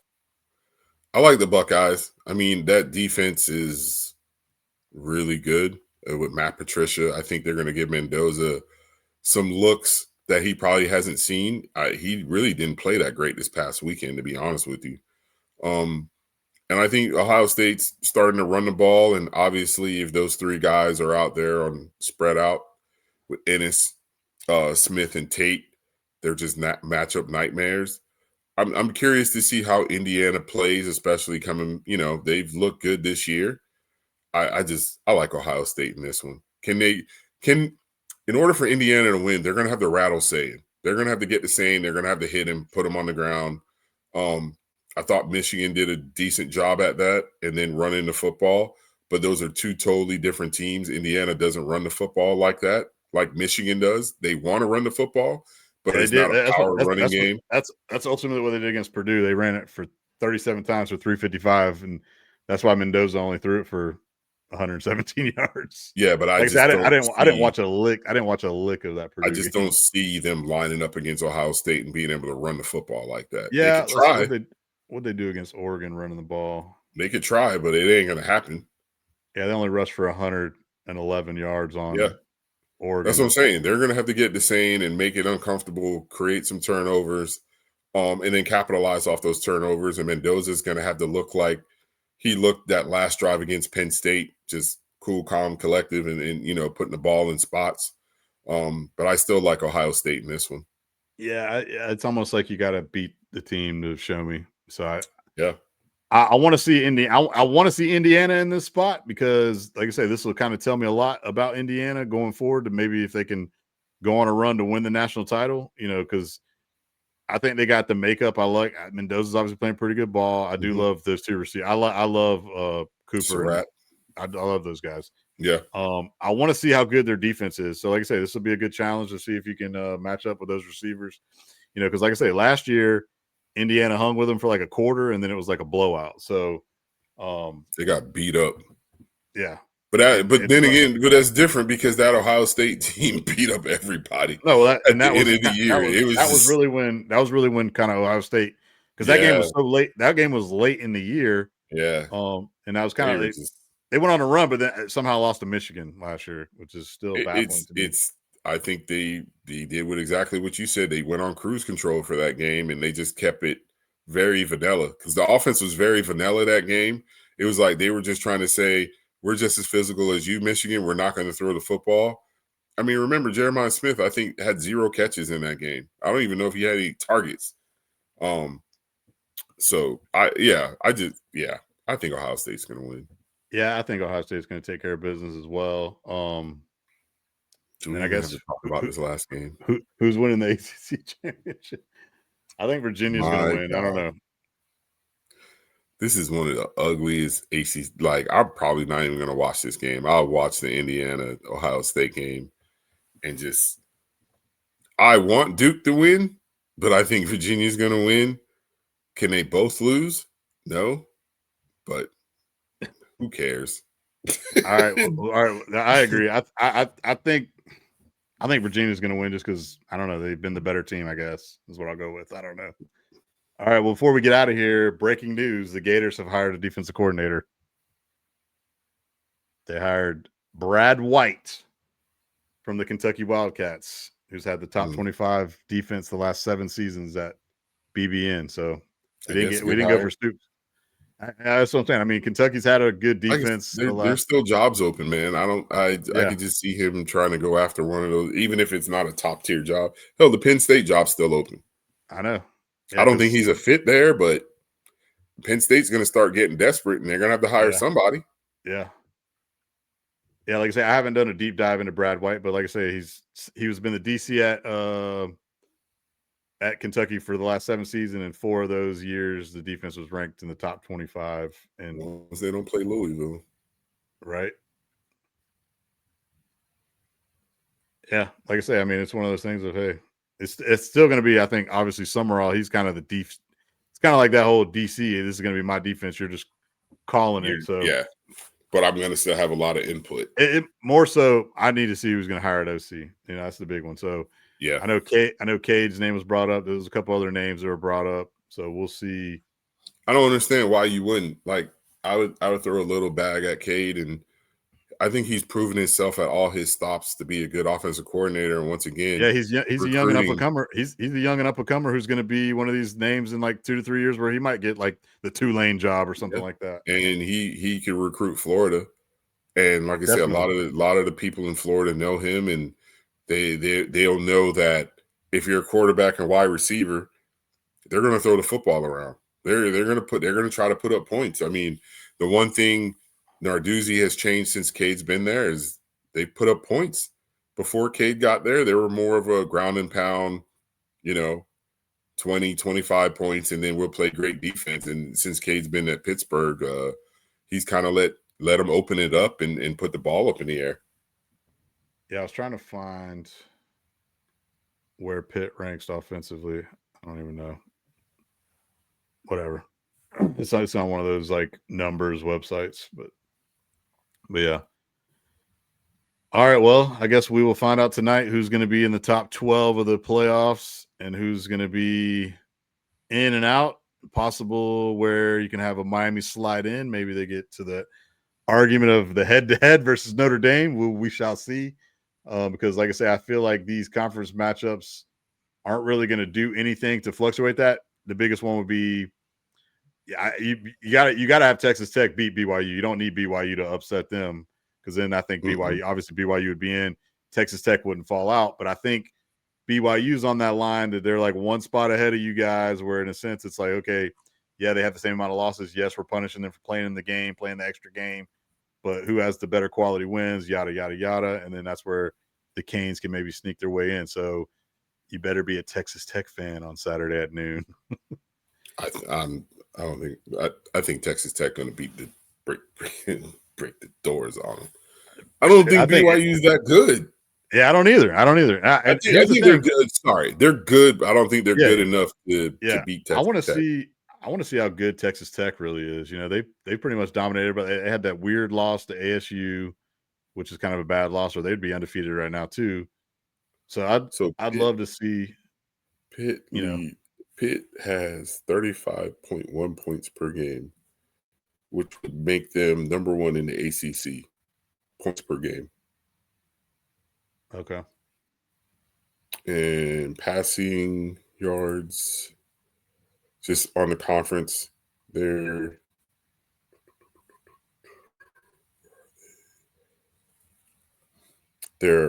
I like the Buckeyes. I mean, that defense is really good with Matt Patricia. I think they're going to give Mendoza some looks that he probably hasn't seen. He really didn't play that great this past weekend, to be honest with you. And I think Ohio State's starting to run the ball. And obviously, if those 3 guys are out there on spread out, with Ennis, Smith, and Tate, they're just matchup nightmares. I'm curious to see how Indiana plays, especially coming. They've looked good this year. I like Ohio State in this one. In order for Indiana to win, they're going to have to rattle Saban. They're going to have to get to Saban. They're going to have to hit him, put him on the ground. I thought Michigan did a decent job at that, and then running the football. But those are 2 totally different teams. Indiana doesn't run the football like that, like Michigan does. They want to run the football, but it's not a power running game. That's ultimately what they did against Purdue. They ran it for 37 times for 355, and that's why Mendoza only threw it for 117 yards. Yeah, but I didn't watch a lick. I didn't watch a lick of that Purdue. I just don't see them lining up against Ohio State and being able to run the football like that. Yeah, they could try. What'd they do against Oregon running the ball? They could try, but it ain't going to happen. Yeah, they only rushed for 111 yards on Oregon. That's what I'm saying. They're going to have to get the same and make it uncomfortable, create some turnovers, and then capitalize off those turnovers. And Mendoza's going to have to look like he looked that last drive against Penn State, just cool, calm, collective, and putting the ball in spots. But I still like Ohio State in this one. Yeah, it's almost like you got to beat the team to show me. So I want to see I want to see Indiana in this spot because, like I say, this will kind of tell me a lot about Indiana going forward. To maybe if they can go on a run to win the national title, because I think they got the makeup. I like Mendoza's obviously playing pretty good ball. I do love those 2 receivers. I love Cooper. I love those guys. Yeah. I want to see how good their defense is. So, like I say, this will be a good challenge to see if you can match up with those receivers. Because like I say, last year Indiana hung with them for like a quarter, and then it was like a blowout. So they got beat up. Yeah. But then again, that's different because that Ohio State team beat up everybody. No, at the end of the year. That was really when kind of Ohio State, because that game was so late. That game was late in the year. Yeah. And that was kind of they went on a run, but then somehow lost to Michigan last year, which is still baffling to me. I think they did exactly what you said. They went on cruise control for that game, and they just kept it very vanilla because the offense was very vanilla that game. It was like they were just trying to say, we're just as physical as you, Michigan. We're not going to throw the football. I mean, remember, Jeremiah Smith, I think, had 0 catches in that game. I don't even know if he had any targets. So, I think Ohio State's going to win. Yeah, I think Ohio State's going to take care of business as well. And I guess talk about this last game. Who's winning the ACC championship? I think Virginia's going to win. God. I don't know. This is one of the ugliest ACC. Like, I'm probably not even going to watch this game. I'll watch the Indiana-Ohio State game and just – I want Duke to win, but I think Virginia's going to win. Can they both lose? No, but who cares? All right. I agree. I think Virginia's going to win just because, I don't know, they've been the better team, I guess, is what I'll go with. I don't know. All right, well, before we get out of here, breaking news, the Gators have hired a defensive coordinator. They hired Brad White from the Kentucky Wildcats, who's had the top 25 defense the last 7 seasons at BBN. So we didn't go for Stoops. That's what I'm saying. I mean, Kentucky's had a good defense. There's still jobs open, man. I could just see him trying to go after one of those, even if it's not a top tier job. Hell, the Penn State job's still open. I know. Yeah, I don't think he's a fit there, but Penn State's going to start getting desperate, and they're going to have to hire somebody. Yeah. Yeah, like I say, I haven't done a deep dive into Brad White, but like I say, he was been the DC at Kentucky for the last 7 seasons, and 4 of those years the defense was ranked in the top 25. And once they don't play Louisville, right? Yeah, like I say, I mean, it's one of those things of, hey, it's still going to be, I think, obviously Summerall. He's kind of the deep. It's kind of like that whole DC. This is going to be my defense. You're just calling it. So yeah, but I'm going to still have a lot of input. More so, I need to see who's going to hire at OC. That's the big one. So yeah, I know Cade's name was brought up. There's a couple other names that were brought up. So we'll see. I don't understand why you wouldn't. Like, I would throw a little bag at Cade, and I think he's proven himself at all his stops to be a good offensive coordinator. And once again, yeah, he's a young and up-and-comer. He's a young and up-and-comer who's going to be one of these names in like 2 to 3 years where he might get like the Tulane job or something like that. And he can recruit Florida. And like I said, a lot of the people in Florida know him, and they'll know that if you're a quarterback and wide receiver, they're going to throw the football around. They're going to try to put up points. I mean, the one thing Narduzzi has changed since Cade's been there is they put up points. Before Cade got there, they were more of a ground and pound, 20, 25 points, and then we'll play great defense. And since Cade's been at Pittsburgh, he's kind of let them open it up and put the ball up in the air. Yeah, I was trying to find where Pitt ranks offensively. I don't even know. Whatever. It's on one of those like numbers websites, but yeah. All right, well, I guess we will find out tonight who's going to be in the top 12 of the playoffs and who's going to be in and out. Possible where you can have a Miami slide in. Maybe they get to the argument of the head-to-head versus Notre Dame. We shall see. Because, like I say, I feel like these conference matchups aren't really going to do anything to fluctuate that. The biggest one would be, you got to have Texas Tech beat BYU. You don't need BYU to upset them. Because then I think BYU would be in. Texas Tech wouldn't fall out. But I think BYU's on that line that they're like one spot ahead of you guys where, in a sense, it's like, okay, yeah, they have the same amount of losses. Yes, we're punishing them for playing in the game, playing the extra game. But who has the better quality wins, yada, yada, yada. And then that's where the Canes can maybe sneak their way in. So you better be a Texas Tech fan on Saturday at noon. I think Texas Tech going to break the doors on them. I don't think BYU is that good. Yeah, I don't either. I think they're good. Sorry, they're good. But I don't think they're good enough to beat Texas. I want to see how good Texas Tech really is. You know, they pretty much dominated, but they had that weird loss to ASU, which is kind of a bad loss, or they'd be undefeated right now too. So I'd love to see Pitt. Pitt has 35.1 points per game, which would make them number one in the ACC points per game. Okay. And passing yards, just on the conference, they're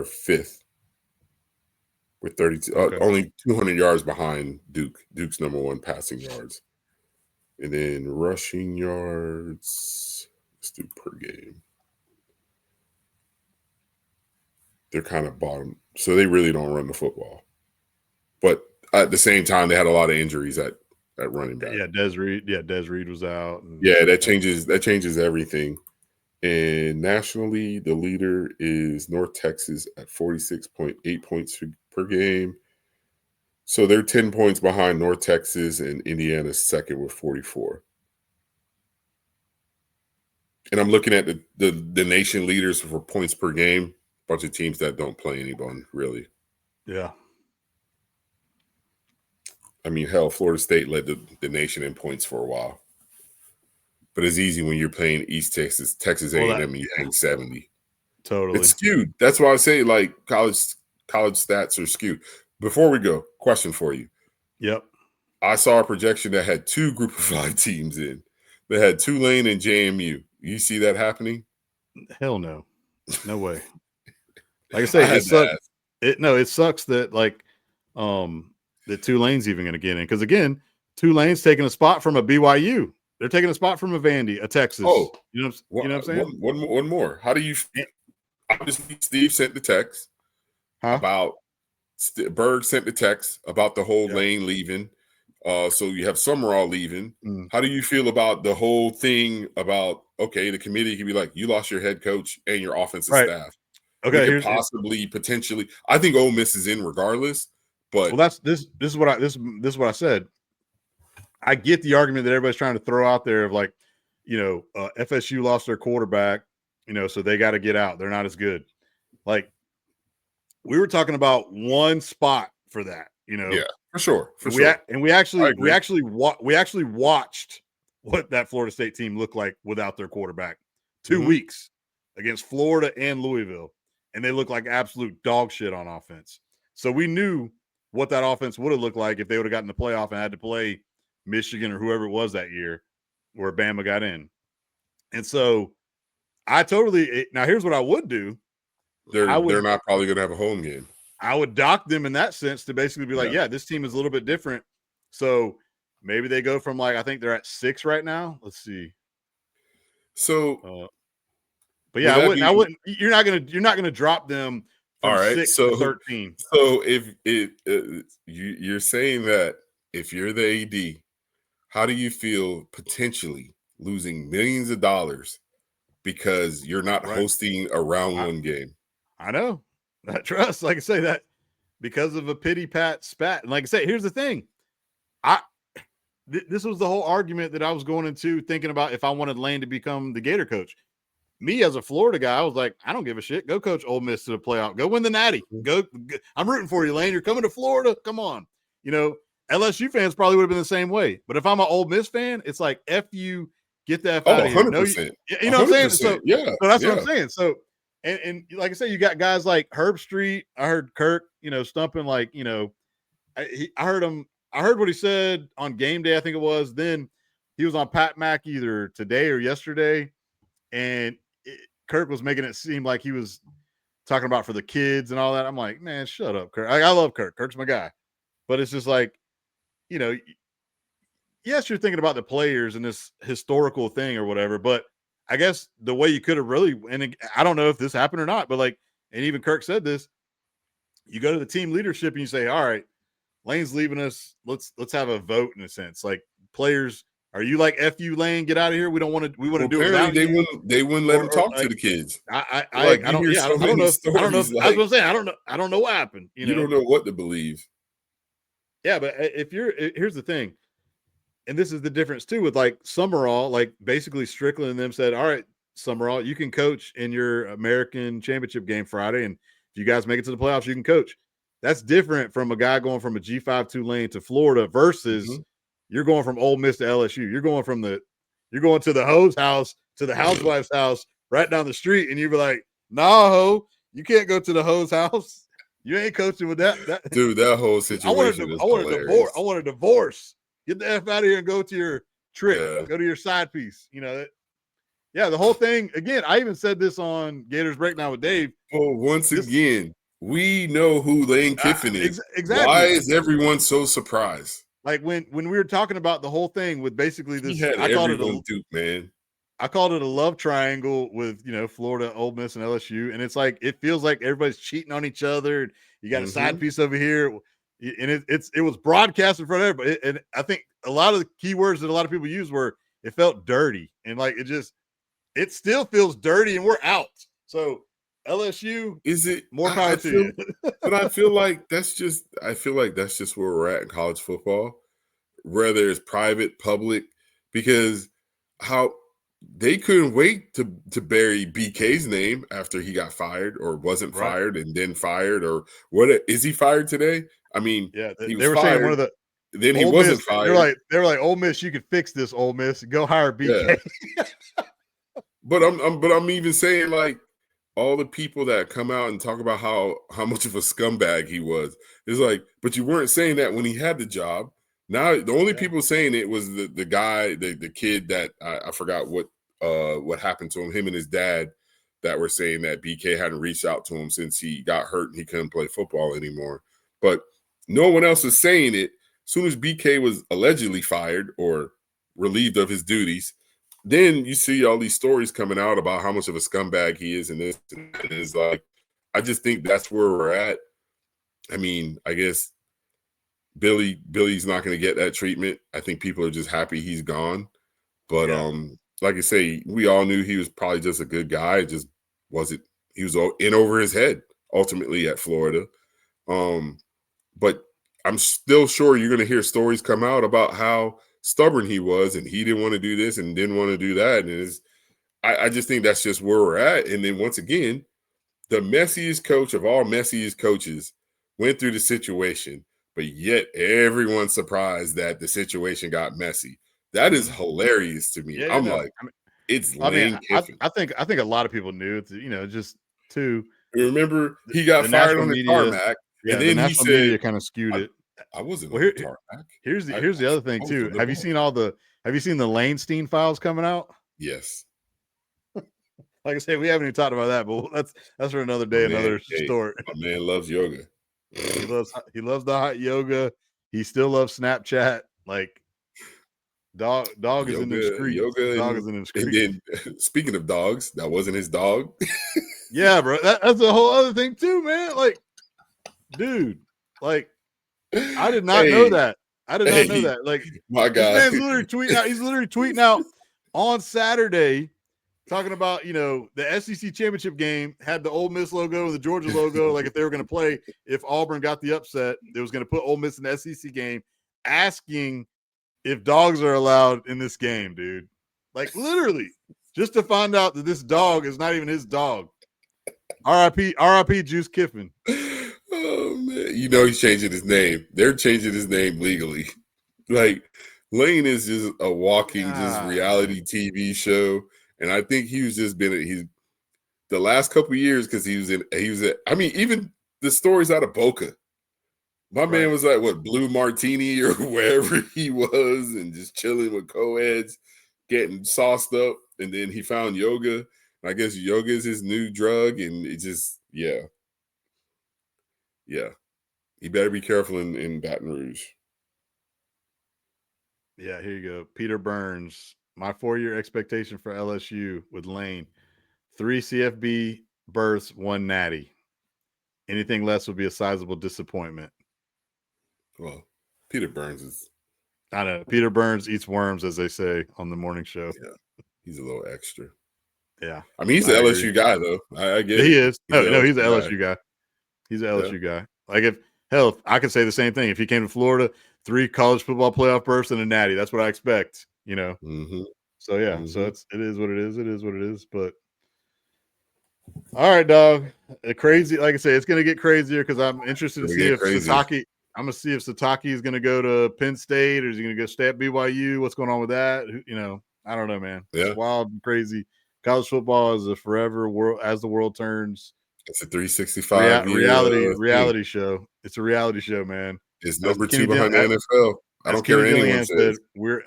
fifth with 32, only 200 yards behind Duke. Duke's number one passing yards. And then rushing yards, let's do per game. They're kind of bottom. So they really don't run the football. But at the same time, they had a lot of injuries at running back. Yeah, Des Reed was out. That changes everything. And nationally, the leader is North Texas at 46.8 points per game. So they're 10 points behind North Texas, and Indiana's second with 44. And I'm looking at the nation leaders for points per game. Bunch of teams that don't play anyone, really. Yeah. I mean, hell, Florida State led the nation in points for a while. But it's easy when you're playing East Texas, Texas A&M, and you hang 70. Totally. It's skewed. That's why I say, like, college stats are skewed. Before we go, question for you. Yep. I saw a projection that had 2 Group of 5 teams in. They had Tulane and JMU. You see that happening? Hell no. No way. Like I say, it sucks that that Tulane's even going to get in, because again, Tulane's taking a spot from a BYU. They're taking a spot from a Vandy, a Texas. Oh, you know what I'm saying? One more. How do you? Obviously, Steve sent the text about Berg sent the text about the whole Lane leaving. So you have Summerall leaving. How do you feel about the whole thing about, the committee can be like, you lost your head coach and your offensive staff. Okay, potentially. I think Ole Miss is in regardless. But this is what I said. I get the argument that everybody's trying to throw out there of like, FSU lost their quarterback, so they got to get out. They're not as good. Like, we were talking about one spot for that, Yeah, for sure. We actually watched what that Florida State team looked like without their quarterback 2 weeks against Florida and Louisville, and they looked like absolute dog shit on offense. So we knew what that offense would have looked like if they would have gotten the playoff and had to play Michigan or whoever it was that year where Bama got in. And so now here's what I would do. They're not probably going to have a home game. I would dock them in that sense to basically be like, this team is a little bit different. So maybe they go from I think they're at 6 right now. Let's see. So, but yeah, I wouldn't. You're not gonna drop them from 6 to 13. So if you're saying that if you're the AD, how do you feel potentially losing millions of dollars because you're not hosting a round 1 game? I know that trust, like I say, that because of a pity pat spat. And like I say, here's the thing. This was the whole argument that I was going into thinking about if I wanted Lane to become the Gator coach. Me as a Florida guy, I was like, I don't give a shit. Go coach Ole Miss to the playoff. Go win the Natty. Go. I'm rooting for you, Lane. You're coming to Florida. Come on. LSU fans probably would have been the same way. But if I'm an Ole Miss fan, it's like, F you, get the F out of here. 100%. You know what I'm saying? So that's what I'm saying. So, and like I say, you got guys like Herb Street. I heard Kirk, stumping I heard him. I heard what he said on game day, I think it was. Then he was on Pat Mack either today or yesterday. And Kirk was making it seem like he was talking about for the kids and all that. I'm like, man, shut up, Kirk. I love Kirk. Kirk's my guy. But it's just like, yes, you're thinking about the players and this historical thing or whatever. But I guess the way you could have really, and I don't know if this happened or not, but and even Kirk said this, you go to the team leadership and you say, all right, Lane's leaving us. Let's have a vote in a sense. Like, players Are you like FU Lane? Get out of here. We don't want to. We want to do it without you. You. They wouldn't let him talk to the kids. I don't. Yeah, I don't know. I don't know. I was gonna say I don't know. I don't know what happened. You don't know what to believe. Yeah, but here's the thing, and this is the difference too with like Summerall. Like basically Strickland and them said, all right, Summerall, you can coach in your American Championship game Friday, and if you guys make it to the playoffs, you can coach. That's different from a guy going from a G5 Tulane to Florida versus you're going from Ole Miss to LSU. You're going to the ho's house to the housewife's house right down the street, and you be like, nah, ho, you can't go to the ho's house. You ain't coaching with that. Dude, that whole situation. I want a divorce. Get the F out of here and go to your trick. Yeah. Go to your side piece. The whole thing. Again, I even said this on Gators Breakdown with Dave. Well, once again, we know who Lane Kiffin is. Exactly. Why is everyone so surprised? Like when we were talking about the whole thing with basically this, I called it a Duke, man. I called it a love triangle with Florida, Ole Miss, and LSU, and it's like it feels like everybody's cheating on each other. You got a side piece over here, and it was broadcast in front of everybody. And I think a lot of the key words that a lot of people use were it felt dirty, and like it still feels dirty, and we're out. So LSU, is it more power to you? But I feel like that's just where we're at in college football, whether it's private, public, because how they couldn't wait to bury BK's name after he got fired or wasn't fired and then fired, or what is he fired today? I mean, yeah, he was fired. Saying one of the then he wasn't fired. They were like, Ole Miss, you could fix this, Ole Miss. Go hire BK. Yeah. But I'm even saying, like, all the people that come out and talk about how much of a scumbag he was, is like, but you weren't saying that when he had the job. Now the only people saying it was the guy, the kid that I forgot what happened to him and his dad, that were saying that BK hadn't reached out to him since he got hurt and he couldn't play football anymore. But no one else is saying it. As soon as BK was allegedly fired or relieved of his duties, then you see all these stories coming out about how much of a scumbag he is, and this, and it's like, I just think that's where we're at. I mean, I guess Billy's not going to get that treatment. I think people are just happy he's gone. But like I say, we all knew he was probably just a good guy. It just wasn't. He was in over his head ultimately at Florida. But I'm still sure you're going to hear stories come out about how stubborn he was, and he didn't want to do this and didn't want to do that. And I just think that's just where we're at. And then once again, the messiest coach of all messiest coaches went through the situation, but yet everyone's surprised that the situation got messy. That is hilarious to me. It's Lane Kiffin. I think a lot of people knew, just to remember he got fired on the tarmac, and then he said, kind of skewed it. I wasn't. Well, here's the other thing too. Have you seen the Lanestein files coming out? Yes. Like I said, we haven't even talked about that, but that's for another day, another story. My man loves yoga. He loves the hot yoga. He still loves Snapchat. Like dog yoga, is in the streets. Dog is in the streets. And then, speaking of dogs, that wasn't his dog. Yeah, bro. That's a whole other thing too, man. Like, dude, like I did not know that. I did not know that. Like, my God, this man's literally tweeting out. He's literally tweeting out on Saturday, talking about, the SEC championship game had the Ole Miss logo and the Georgia logo. Like, if they were going to play, if Auburn got the upset, they was going to put Ole Miss in the SEC game, asking if dogs are allowed in this game, dude. Like, literally, just to find out that this dog is not even his dog. R.I.P. Juice Kiffin. Oh man, he's changing his name. They're changing his name legally. Like, Lane is just a walking just reality TV show, and I think he's been the last couple of years, because I mean, even the stories out of Boca. My man was like, Blue Martini or wherever he was, and just chilling with co-eds, getting sauced up, and then he found yoga. I guess yoga is his new drug, and it just, yeah. He better be careful in Baton Rouge. Yeah, here you go. Peter Burns, my 4-year expectation for LSU with Lane: 3 CFB berths, 1 natty. Anything less would be a sizable disappointment. Well, Peter Burns is I know. Peter Burns eats worms, as they say on the morning show. Yeah, he's a little extra. Yeah. I mean, he's an LSU guy, though. I get he it. is. He's he's an LSU guy. He's an LSU guy. Like, if I could say the same thing. If he came to Florida, 3 college football playoff berths and a natty. That's what I expect, Mm-hmm. So, yeah. So, it is what it is. It is what it is. But, all right, dog. Crazy. Like I say, it's going to get crazier because I'm interested to see if Satake – I'm going to see if Satake is going to go to Penn State, or is he going to go stay at BYU? What's going on with that? I don't know, man. Yeah. It's wild and crazy. College football is a forever world as the world turns. It's a 365 reality show. It's a reality show, man. It's number 2 behind the NFL. I don't care what anyone says. We're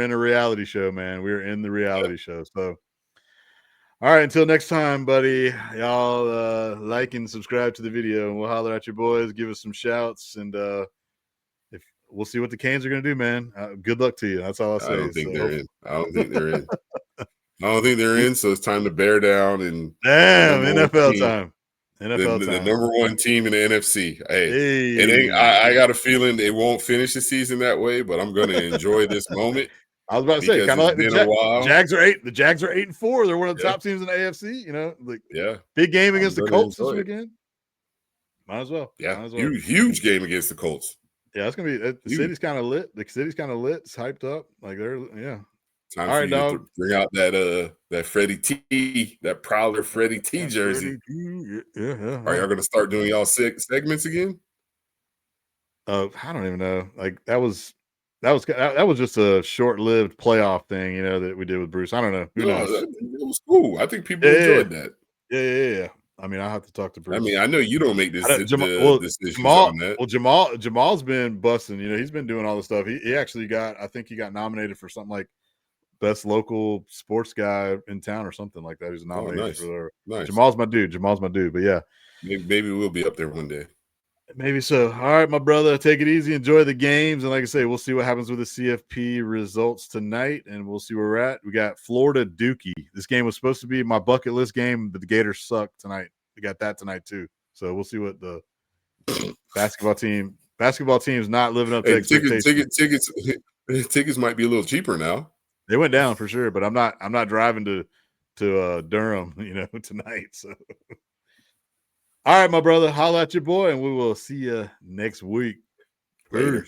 in a reality show, man. We're in the reality show. So, all right, until next time, buddy. Y'all like and subscribe to the video, and we'll holler at your boys. Give us some shouts, and if we'll see what the Canes are going to do, man. Good luck to you. That's all I'll say. I don't think they're in. I don't think they're in. So it's time to bear down and NFL time. The number 1 team in the NFC. Hey. I got a feeling they won't finish the season that way, but I'm going to enjoy this moment. I was about to say, kind of like the Jags are 8. The Jags are 8-4. They're one of the top teams in the AFC. Big game against the Colts this weekend. Might as well. Yeah, huge game against the Colts. Yeah, it's gonna be. The city's kind of lit. The city's kind of lit. It's hyped up. Like they're Time for you to bring out that Freddie T, that Prowler Freddie T jersey. Yeah. Are y'all gonna start doing y'all segments again? I don't even know. Like that was just a short-lived playoff thing, that we did with Bruce. I don't know. Who knows? It was cool. I think people enjoyed that. Yeah. I mean, I have to talk to Bruce. I mean, I know you don't make decisions on that. Well, Jamal's been busting. He's been doing all the stuff. He actually I think he got nominated for something like best local sports guy in town or something like that. He's nominated for. Nice. Jamal's my dude. But yeah, maybe we'll be up there one day. Maybe so. All right, my brother, take it easy. Enjoy the games. And like I say, we'll see what happens with the CFP results tonight, and we'll see where we're at. We got Florida Dookie. This game was supposed to be my bucket list game, but the Gators suck tonight. We got that tonight too. So we'll see what the basketball team's not living up to expectations. Tickets might be a little cheaper now. They went down for sure, but I'm not driving to Durham, tonight. So all right, my brother, holla at your boy, and we will see you next week. Later.